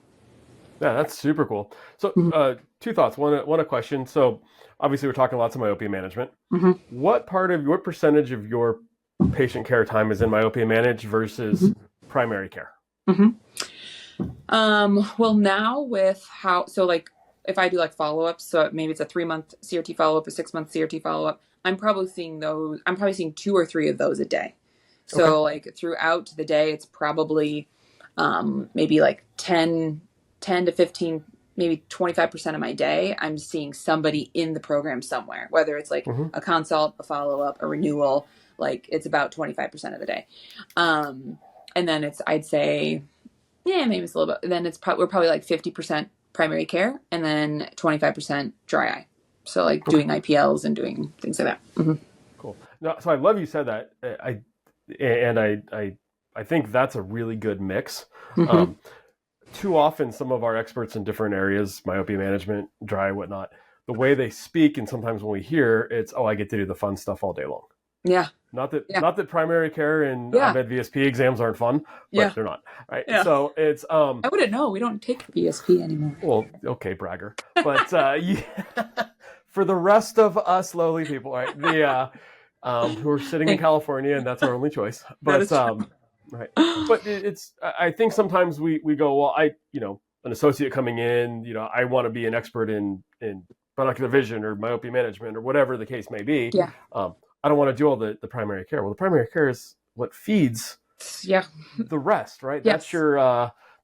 Yeah, that's super cool. So, Mhm. two thoughts. One a question. So, obviously, we're talking lots of myopia management. Mhm. What percentage of your patient care time is in myopia managed versus Mhm. primary care? Mhm. Well, now with how, so like if I do like follow ups, so maybe it's a 3-month CRT follow up, a 6-month CRT follow up, I'm probably seeing 2 or 3 of those a day. Okay. So like throughout the day, it's probably maybe like 10 to 15, maybe 25% of my day, I'm seeing somebody in the program somewhere, whether it's like Mm-hmm. a consult, a follow up, a renewal, like it's about 25% of the day. And then I'd say, yeah, maybe it's a little bit. Then we're probably like 50% primary care, and then 25% dry eye. So like Okay. doing IPLs and doing things like that. Mm-hmm. Cool. No, so I love you said that. I think that's a really good mix. Mm-hmm. Um, Too often, some of our experts in different areas, myopia management, dry, whatnot, the way they speak, and sometimes when we hear, it's, oh, I get to do the fun stuff all day long. Yeah. Yeah. Not that primary care and Yeah. med VSP exams aren't fun, Yeah. but they're not. Right. Yeah. So it's I wouldn't know. We don't take VSP anymore. well, okay, bragger. But yeah, for the rest of us lowly people, right? Who are sitting in California, and that's our only choice. That But is true. right. But it's I think sometimes we go, well, an associate coming in, I want to be an expert in binocular vision or myopia management or whatever the case may be. Yeah. I don't want to do all the primary care. Well, the primary care is what feeds Yeah. the rest, right? Yes. That's your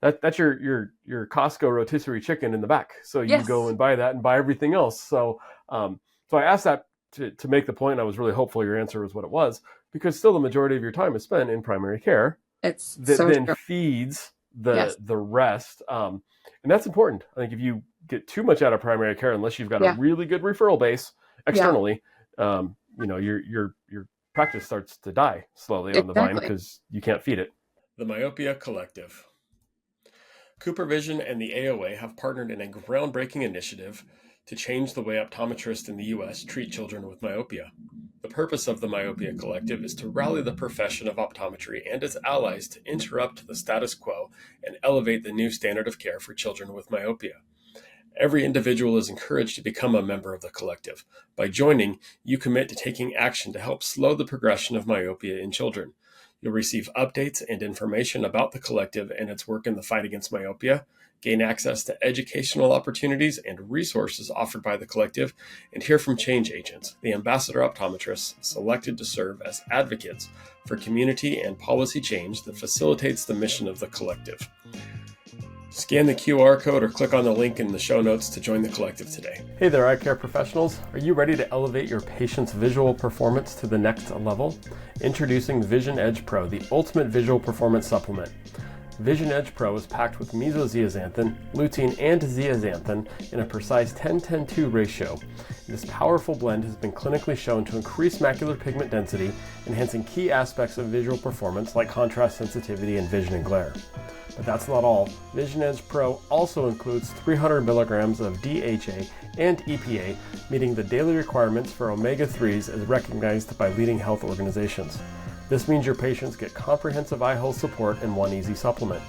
Costco rotisserie chicken in the back. So you Yes. go and buy that and buy everything else. So I asked that to make the point. I was really hopeful your answer was what it was, because still the majority of your time is spent in primary care It's that so then true. feeds Yes. the rest. And that's important. I think if you get too much out of primary care, unless you've got Yeah. a really good referral base Yeah. externally, your practice starts to die slowly on the vine Exactly. because you can't feed it. The Myopia Collective. Cooper Vision and the AOA have partnered in a groundbreaking initiative to change the way optometrists in the U.S. treat children with myopia. The purpose of the Myopia Collective is to rally the profession of optometry and its allies to interrupt the status quo and elevate the new standard of care for children with myopia. Every individual is encouraged to become a member of the collective. By joining, you commit to taking action to help slow the progression of myopia in children. You'll receive updates and information about the collective and its work in the fight against myopia, gain access to educational opportunities and resources offered by the collective, and hear from change agents, the ambassador optometrists selected to serve as advocates for community and policy change that facilitates the mission of the collective. Scan the QR code or click on the link in the show notes to join the collective today. Hey there, eye care professionals. Are you ready to elevate your patient's visual performance to the next level? Introducing Vision Edge Pro, the ultimate visual performance supplement. Vision Edge Pro is packed with mesozeaxanthin, lutein, and zeaxanthin in a precise 10-10-2 ratio. This powerful blend has been clinically shown to increase macular pigment density, enhancing key aspects of visual performance like contrast sensitivity and vision and glare. But that's not all. Vision Edge Pro also includes 300 milligrams of DHA and EPA, meeting the daily requirements for omega-3s as recognized by leading health organizations. This means your patients get comprehensive eye health support in one easy supplement.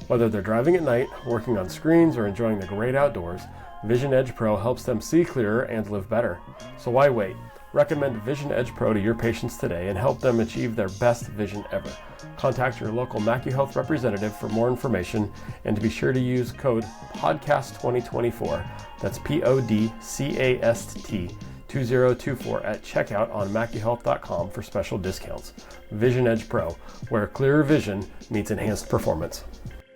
Whether they're driving at night, working on screens, or enjoying the great outdoors, Vision Edge Pro helps them see clearer and live better. So why wait? Recommend Vision Edge Pro to your patients today and help them achieve their best vision ever. Contact your local MacuHealth representative for more information and to be sure to use code PODCAST2024. That's PODCAST 2024 at checkout on MacuHealth.com for special discounts. Vision Edge Pro, where clearer vision meets enhanced performance.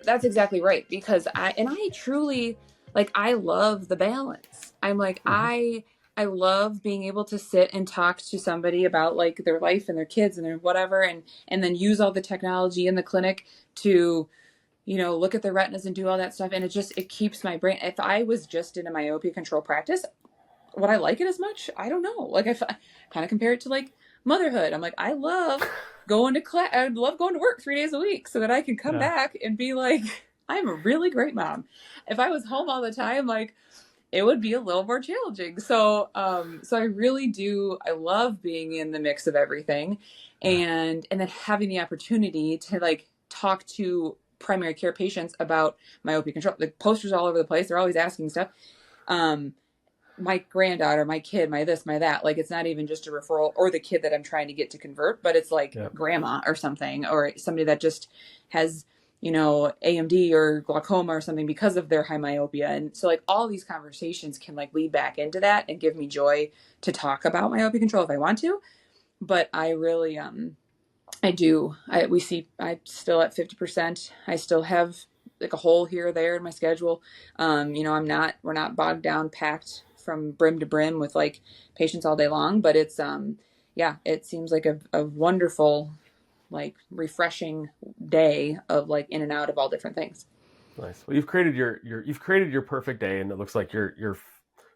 That's exactly right, because I truly, like, I love the balance. I'm like, I love being able to sit and talk to somebody about like their life and their kids and their whatever, and then use all the technology in the clinic to, look at their retinas and do all that stuff. And it keeps my brain. If I was just in a myopia control practice, would I like it as much? I don't know. Like, I kind of compare it to like motherhood. I'm like, I love going to class. I love going to work 3 days a week so that I can come back and be like, I'm a really great mom. If I was home all the time, like, it would be a little more challenging. So I really do. I love being in the mix of everything, and then having the opportunity to like talk to primary care patients about myopia control. The posters all over the place. They're always asking stuff. My granddaughter, my kid, my this, my that. Like, it's not even just a referral or the kid that I'm trying to get to convert, but it's like grandma or something, or somebody that just has, AMD or glaucoma or something because of their high myopia. And so like all these conversations can like lead back into that and give me joy to talk about myopia control if I want to. But I really, I'm still at 50%. I still have like a hole here or there in my schedule. We're not bogged down, packed from brim to brim with like patients all day long, but it's, it seems like a wonderful, like refreshing day of like in and out of all different things. Nice. Well, you've created your perfect day, and it looks like you're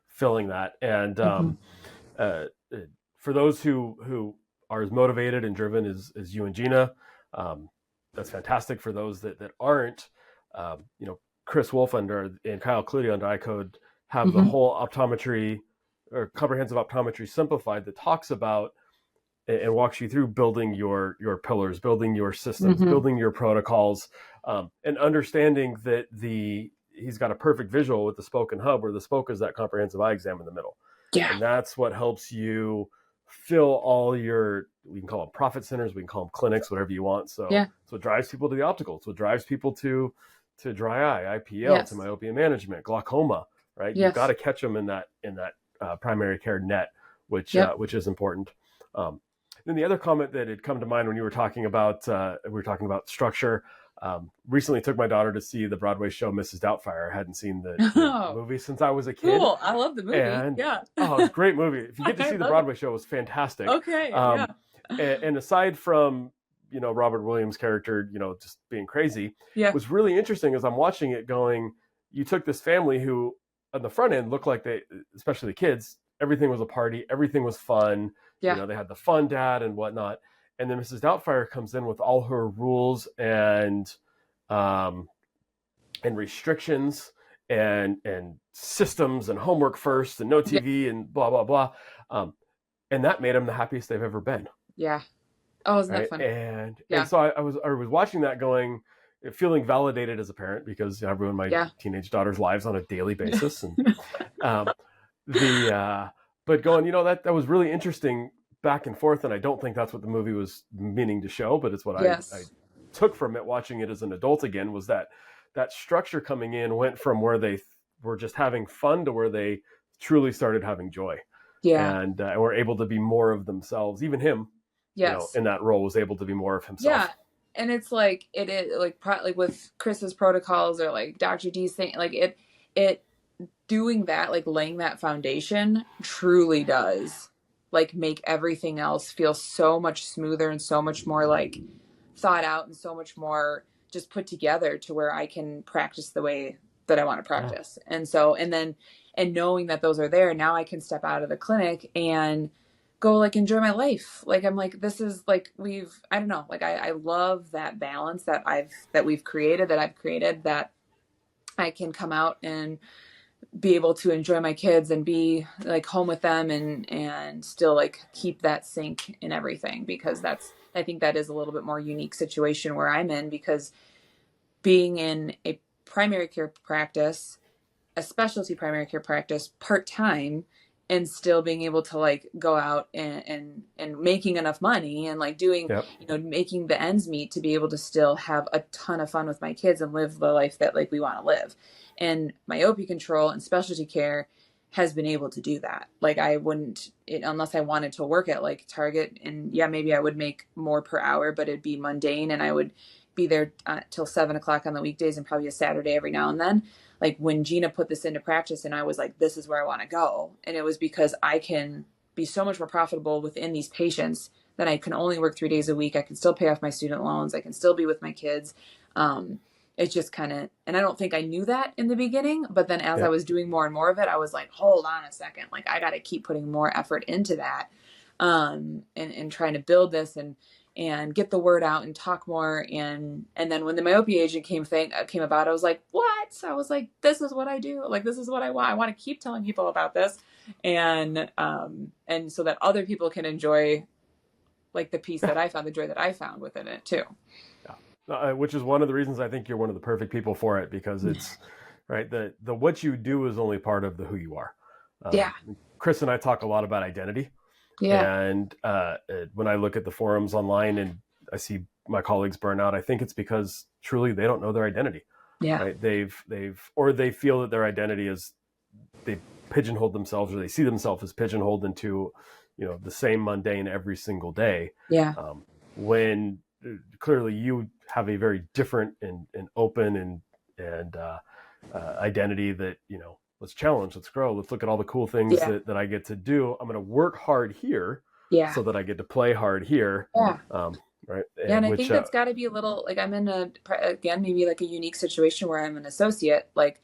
filling that. And for those who are as motivated and driven as you and Gina, that's fantastic. For those that aren't, Chris Wolf and Kyle Clutie under iCode have the whole optometry or comprehensive optometry simplified that talks about and walks you through building your pillars, building your systems, building your protocols, and understanding that he's got a perfect visual with the spoke and hub, where the spoke is that comprehensive eye exam in the middle. Yeah. And that's what helps you fill all we can call them profit centers, we can call them clinics, whatever you want. So it's what drives people to the optical. It's what drives people to dry eye, IPL, to myopia management, glaucoma, right? You've got to catch them in that primary care net, which is important. Then the other comment that had come to mind when you were talking about structure. Recently took my daughter to see the Broadway show Mrs. Doubtfire. I hadn't seen the movie since I was a kid. Cool. I love the movie. And, it's a great movie. If you get to see the Broadway show, it was fantastic. Okay. And aside from, Robert Williams' character, just being crazy, it was really interesting as I'm watching it going, you took this family who on the front end looked like especially the kids, everything was a party, everything was fun. Yeah. They had the fun dad and whatnot. And then Mrs. Doubtfire comes in with all her rules and restrictions and systems and homework first and no Yeah. TV and blah blah blah, and that made them the happiest they've ever been. Yeah. Oh, isn't that Right. funny? And Yeah. so I was watching that going, feeling validated as a parent because I ruin my Yeah. teenage daughter's lives on a daily basis. And um, the but going, that was really interesting back and forth. And I don't think that's what the movie was meaning to show, but it's what I Yes. took from it watching it as an adult again, was that structure coming in went from where they were just having fun to where they truly started having joy, Yeah. and were able to be more of themselves. Even him, Yes. in that role, was able to be more of Yeah. himself. And it's like it is like with Chris's protocols or like Dr. D's thing, like it doing that, like laying that foundation truly does like make everything else feel so much smoother and so much more like thought out and so much more just put together to where I can practice the way that I want to Yeah. practice. And so, and knowing that those are there, now I can step out of the clinic and go like enjoy my life. Like I'm like, this is like, I don't know, like I love that balance that we've created, that I've created, that I can come out and be able to enjoy my kids and be like home with them and still like keep that sync in everything, because I think that is a little bit more unique situation where I'm in, because being in a primary care practice, a specialty primary care practice part-time, and still being able to like go out and making enough money and like doing, Yep. making the ends meet to be able to still have a ton of fun with my kids and live the life that like we want to live. And myopia control and specialty care has been able to do that. Like I wouldn't, unless I wanted to work at like Target, and yeah, maybe I would make more per hour, but it'd be mundane and I would be there till 7 o'clock on the weekdays and probably a Saturday every now and then. Like when Gina put this into practice and I was like, this is where I want to go. And it was because I can be so much more profitable within these patients that I can only work 3 days a week. I can still pay off my student loans. I can still be with my kids. It's just kind of, and I don't think I knew that in the beginning, but then as I Yep. was doing more and more of it, I was like, hold on a second. Like I got to keep putting more effort into that. And trying to build this and get the word out and talk more. And then when the myopia agent came about, I was like, what? I was like, this is what I do. Like, this is what I want. I want to keep telling people about this. And so that other people can enjoy like the peace that I found, the joy that I found within it too. Yeah. Which is one of the reasons I think you're one of the perfect people for it, because it's right. The what you do is only part of the who you are. Yeah. Chris and I talk a lot about identity. Yeah. And when I look at the forums online and I see my colleagues burn out, I think it's because truly they don't know their identity. Yeah. Right? They feel that their identity is, they pigeonholed themselves, or they see themselves as pigeonholed into, the same mundane every single day. Yeah. When clearly you have a very different and open and identity that, let's challenge, let's grow, let's look at all the cool things Yeah. that I get to do. I'm going to work hard here Yeah. so that I get to play hard here. Yeah. Right. Yeah, and I think that's got to be a little like I'm in again maybe like a unique situation where I'm an associate. Like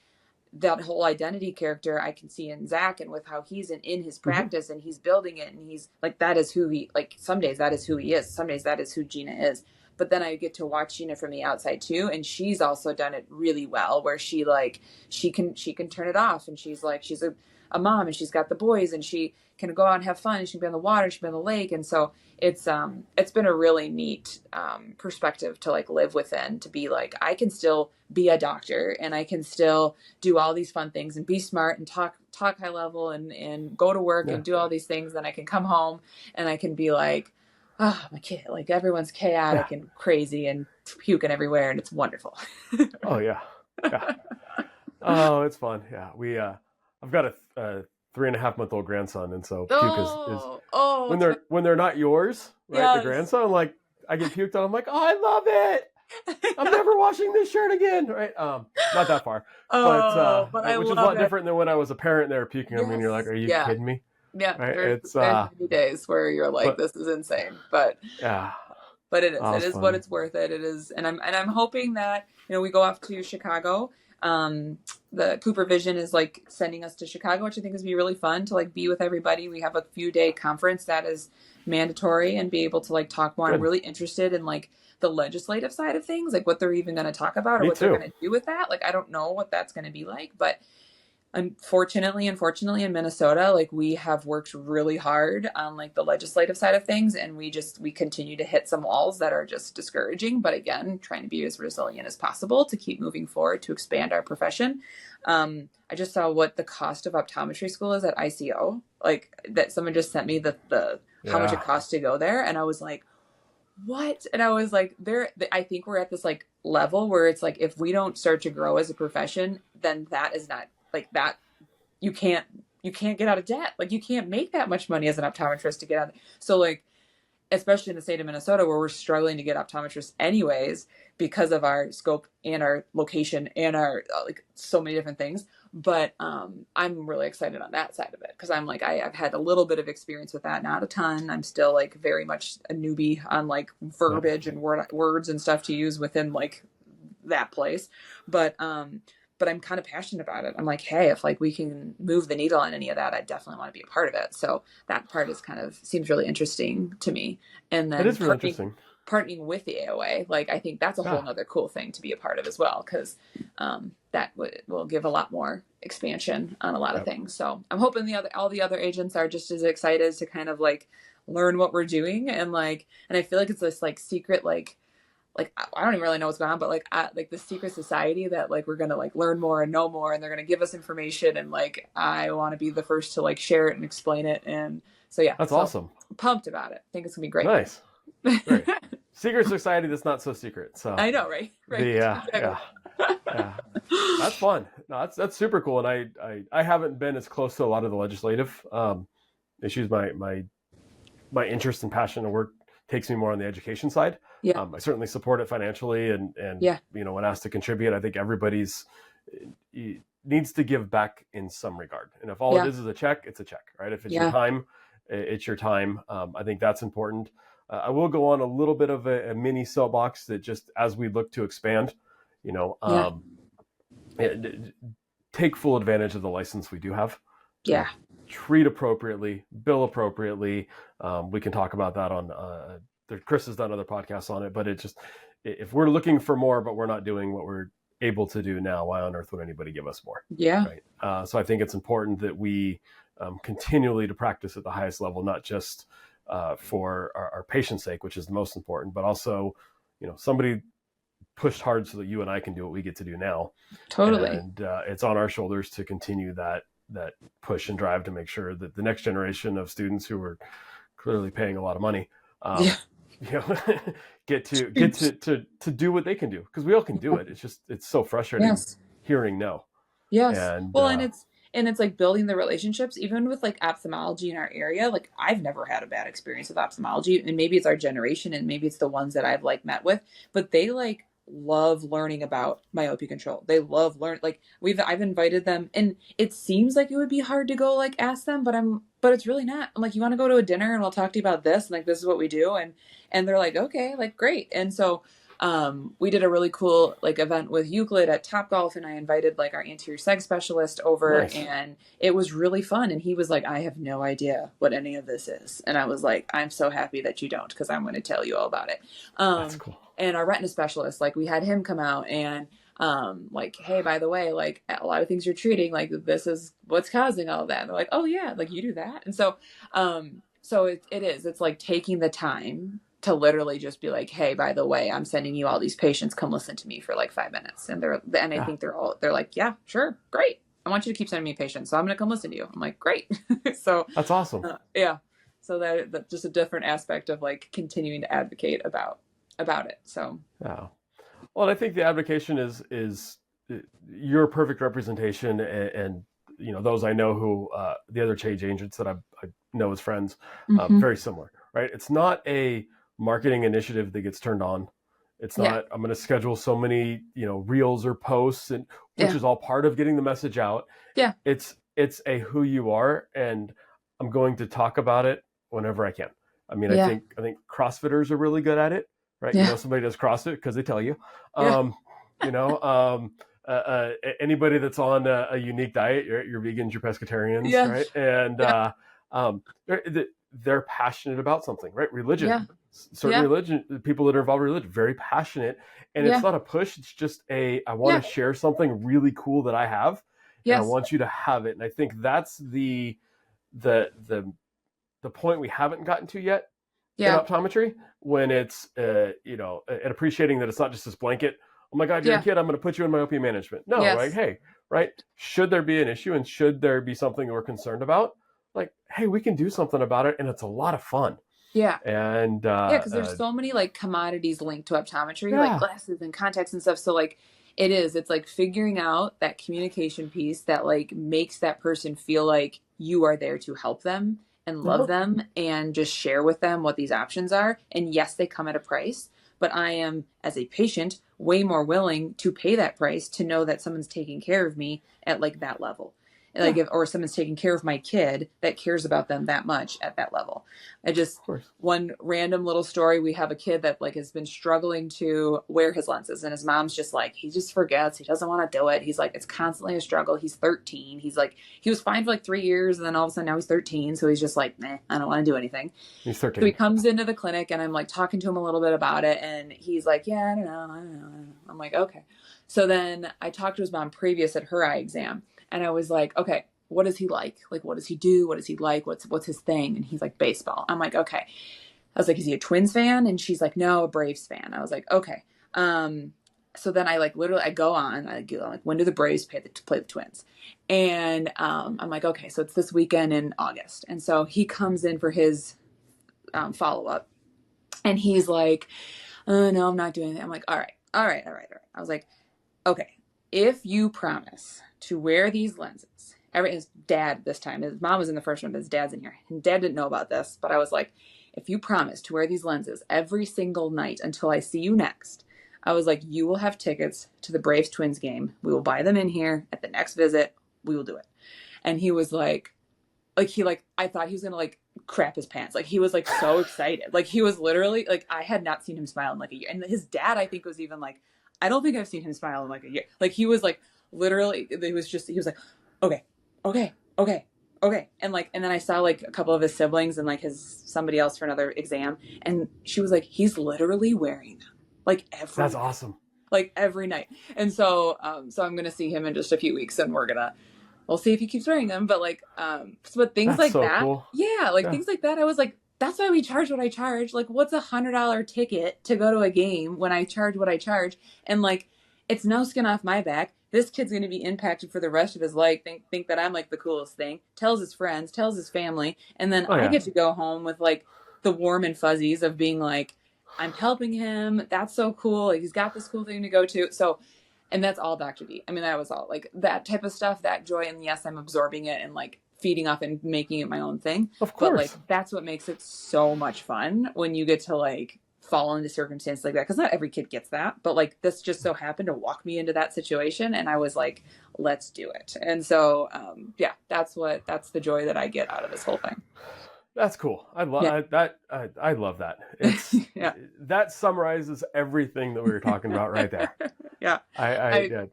that whole identity character I can see in Zach, and with how he's in his practice and he's building it, and he's like, that is who he, like some days that is who he is, some days that is who Gina is. But then I get to watch Gina from the outside too, and she's also done it really well, where she can turn it off, and she's a mom, and she's got the boys, and she can go out and have fun, and she can be on the water, she can be on the lake. And so it's been a really neat perspective to like live within, to be like, I can still be a doctor and I can still do all these fun things and be smart and talk high level and go to work and do all these things. Then I can come home and I can be like, oh, my kid, like everyone's chaotic and crazy and puking everywhere, and it's wonderful. Oh yeah. Oh, it's fun. Yeah. I've got a 3.5-month-old grandson, and so puke is when they're not yours, right? Yes. The grandson, like I get puked on, I'm like, oh, I love it. I'm never washing this shirt again, right? Not that far, but which is a lot different than when I was a parent. They were puking on me, and you're like, are you kidding me? Yeah, right? There's many days where you're like, this is insane, but yeah, but it is. It is fun. what it's worth it. It is, and I'm hoping that we go off to Chicago The Cooper Vision is like sending us to Chicago, which I think is be really fun to like be with everybody. We have a few day conference that is mandatory and be able to like talk more. I'm Good. really interested in like the legislative side of things, like what they're even going to talk about or Me what they're too. going to do with that. Like, I don't know what that's going to be like, but unfortunately in Minnesota, like we have worked really hard on like the legislative side of things, and we continue to hit some walls that are just discouraging, but again, trying to be as resilient as possible to keep moving forward to expand our profession. I just saw what the cost of optometry school is at ICO, like that someone just sent me the how much it Yeah. costs to go there, and I was like, what? And I was like, I think we're at this like level where it's like, if we don't start to grow as a profession, then that is not like that. You can't, you can't get out of debt. Like you can't make that much money as an optometrist to get out. So like, especially in the state of Minnesota where we're struggling to get optometrists anyways, because of our scope and our location and our like so many different things. But I'm really excited on that side of it because I'm like, I've had a little bit of experience with that, not a ton. I'm still like very much a newbie on like Yeah. verbiage and words and stuff to use within like that place. But I'm kind of passionate about it. I'm like, hey, if like we can move the needle on any of that, I definitely want to be a part of it. So that part is kind of seems really interesting to me. And It then is really interesting. partnering with the AOA, like I think that's a whole Yeah. nother cool thing to be a part of as well, because that will give a lot more expansion on a lot of Yep. things. So I'm hoping all the other agents are just as excited to kind of like learn what we're doing, and I feel like it's this like secret like I don't even really know what's going on, but like the secret society that like we're gonna like learn more and know more, and they're gonna give us information, and like I want to be the first to like share it and explain it, and so yeah, That's so awesome. I'm pumped about it. I think it's gonna be great. Nice. Great. Secret society that's not so secret. So I know, right? Right. the Exactly. yeah, that's fun. No, that's super cool. And I haven't been as close to a lot of the legislative issues. My interest and passion and work takes me more on the education side. Yeah. I certainly support it financially, and Yeah. when asked to contribute, I think everybody's needs to give back in some regard. And if all Yeah. it is a check, it's a check, right? If it's Yeah. your time, it's your time. I think that's important. I will go on a little bit of a mini soapbox that just as we look to expand, Yeah. take full advantage of the license we do have. Yeah. Treat appropriately, bill appropriately. We can talk about that on Chris has done other podcasts on it, but it just, if we're looking for more but we're not doing what we're able to do now, why on earth would anybody give us more? Yeah. Right. So I think it's important that we continually to practice at the highest level, not just for our patient's sake, which is the most important, but also somebody pushed hard so that you and I can do what we get to do now. Totally. And it's on our shoulders to continue that push and drive to make sure that the next generation of students who are clearly paying a lot of money get to do what they can do, because we all can do it. It's so frustrating. Yes. Hearing no. Yes. And Well, and it's like building the relationships, even with like ophthalmology in our area. Like I've never had a bad experience with ophthalmology, and maybe it's our generation, and maybe it's the ones that I've like met with, but they like love learning about myopia control. They love like I've invited them, and it seems like it would be hard to go like ask them, but it's really not. I'm like, you want to go to a dinner and we'll talk to you about this, and like this is what we do, and they're like, okay, like great. And so we did a really cool like event with Euclid at Topgolf, and I invited like our anterior seg specialist over. Nice. And it was really fun, and he was like, I have no idea what any of this is, and I was like, I'm so happy that you don't, because I'm going to tell you all about it. That's cool. And our retina specialist, like we had him come out and like, hey, by the way, like a lot of things you're treating, like this is what's causing all of that. And they're like, oh yeah, like you do that. And so it's like taking the time to literally just be like, hey, by the way, I'm sending you all these patients, come listen to me for like 5 minutes. And I think they're like, yeah, sure, great, I want you to keep sending me patients, so I'm gonna come listen to you. I'm like, great. So that's awesome. Yeah, so that's just a different aspect of like continuing to advocate about it. So yeah, well, I think the advocation is your perfect representation, and those I know who the other change agents that I know as friends, very similar, right? It's not a marketing initiative that gets turned on. It's not, I'm going to schedule so many, reels or posts, and which is all part of getting the message out. Yeah. It's a who you are, and I'm going to talk about it whenever I can. I mean, I think CrossFitters are really good at it, right? Yeah. Somebody does CrossFit because they tell you, anybody that's on a unique diet, you're vegans, you're pescatarians, Yeah. right? And Yeah. um, they're passionate about something, right? Religion, Yeah. certain Yeah. religion, people that are involved in religion, very passionate. And it's Yeah. not a push. It's just I want Yeah. to share something really cool that I have, and I Yes. want you to have it. And I think that's the the the point we haven't gotten to yet in Yeah. optometry, when it's and appreciating that it's not just this blanket, oh my god, you're a Yeah. kid, I'm going to put you in myopia management. No, right? Yes. Hey, right, should there be an issue and should there be something that we're concerned about, like, hey, we can do something about it, and it's a lot of fun. Yeah. And Yeah, because there's so many like commodities linked to optometry, like yeah, glasses and contacts and stuff. So like it's like figuring out that communication piece that like makes that person feel like you are there to help them and love uh-huh. them and just share with them what these options are. And yes, they come at a price, but I am, as a patient, way more willing to pay that price to know that someone's taking care of me at like that level. Like Yeah, if, or someone's taking care of my kid that cares about them that much at that level. I just, of course. one random little story, we have a kid that like has been struggling to wear his lenses, and his mom's just like, he just forgets, he doesn't want to do it, he's like, it's constantly a struggle, he's 13, he's like, he was fine for like 3 years, and then all of a sudden now he's 13, so he's just like, nah, I don't want to do anything. He's So he 13. comes into the clinic, and I'm like talking to him a little bit about it, and he's like, yeah, I don't know. I'm like, okay. So then I talked to his mom previous at her eye exam, and I was like, okay, what does he like? Like, what does he do? What does he like? What's his thing? And he's like, baseball. I'm like, okay. I was like, is he a Twins fan? And she's like, no, a Braves fan. I was like, okay. So then I like literally I go on. I'm like, when do the Braves play the Twins? And I'm like, okay, so it's this weekend in August. And so he comes in for his follow up, and he's like, oh, no, I'm not doing anything. I'm like, all right. I was like, okay, if you promise to wear these lenses, his dad this time, his mom was in the first one, but his dad's in here. And dad didn't know about this, but I was like, if you promise to wear these lenses every single night until I see you next, I was like, you will have tickets to the Braves Twins game. We will buy them in here at the next visit. We will do it. And he was like, I thought he was going to like crap his pants. Like he was like so excited. Like he was literally like, I had not seen him smile in like a year. And his dad, I think, was even like, I don't think I've seen him smile in like a year. Like he was like, literally, he was like, okay, okay, okay, okay. And like, and then I saw like a couple of his siblings and like somebody else for another exam. And she was like, he's literally wearing them like every That's night. awesome. Like every night. And so, so I'm going to see him in just a few weeks, and we'll see if he keeps wearing them. But like, but things That's like so that, cool. yeah, like Yeah. things like that. I was like, that's why we charge what I charge. Like, what's $100 ticket to go to a game when I charge what I charge? And like, it's no skin off my back. This kid's going to be impacted for the rest of his life. Think that I'm like the coolest thing. Tells his friends, tells his family, and then Oh I yeah. get to go home with like the warm and fuzzies of being like, I'm helping him. That's so cool. Like he's got this cool thing to go to. So, and that's all Dr. D. I mean, that was all like that type of stuff, that joy. And yes, I'm absorbing it and like feeding off and making it my own thing. Of But like, course. that's what makes it so much fun when you get to like fall into circumstances like that. Cause not every kid gets that, but like this just so happened to walk me into that situation. And I was like, let's do it. And so, yeah, that's the joy that I get out of this whole thing. That's cool. I love Yeah. that. I love that. It's Yeah. that summarizes everything that we were talking about right there. Yeah. Yeah,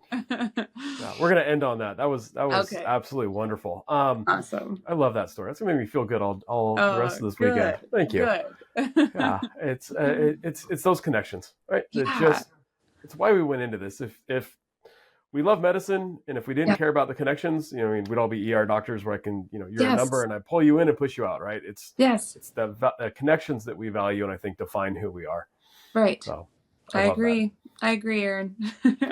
we're gonna end on that. That was Okay. absolutely wonderful. Awesome. I love that story. That's gonna make me feel good all the rest of this weekend. Thank you. Good. Yeah, it's those connections, right? Yeah. It's why we went into this. If we love medicine, and if we didn't Yeah. care about the connections, I mean, we'd all be ER doctors where I can, you're a number Yes. and I pull you in and push you out, right? Yes. It's the connections that we value and I think define who we are. Right. So I love that. agree, Aaron.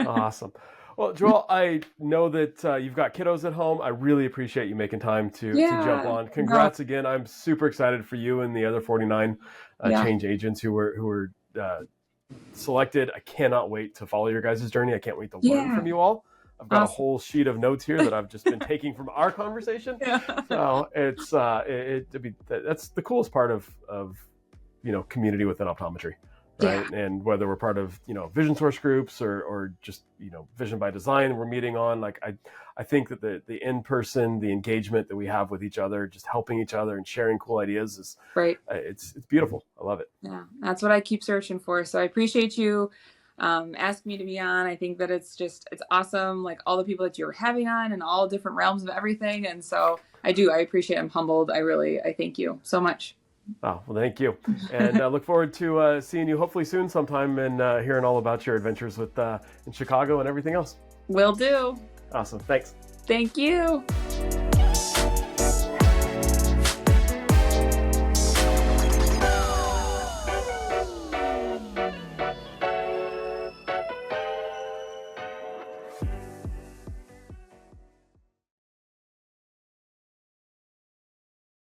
Awesome. Well, Joelle, I know that you've got kiddos at home. I really appreciate you making time to jump on. Congrats again. I'm super excited for you and the other 49 change agents who were selected. I cannot wait to follow your guys' journey. I can't wait to learn from you all. I've got a whole sheet of notes here that I've just been taking from our conversation. Yeah. So it's that's the coolest part of community within optometry, right? Yeah. And whether we're part of vision source groups or just vision by design we're meeting on, like I think that the in-person, the engagement that we have with each other, just helping each other and sharing cool ideas is Right. It's beautiful. I love it. Yeah, that's what I keep searching for. So I appreciate you ask me to be on. I think that it's awesome, like all the people that you're having on and all different realms of everything. And so I appreciate, I'm humbled. I thank you so much. Oh, well, thank you. And look forward to seeing you hopefully soon sometime and hearing all about your adventures with in Chicago and everything else. Will do. Awesome. Thanks. Thank you.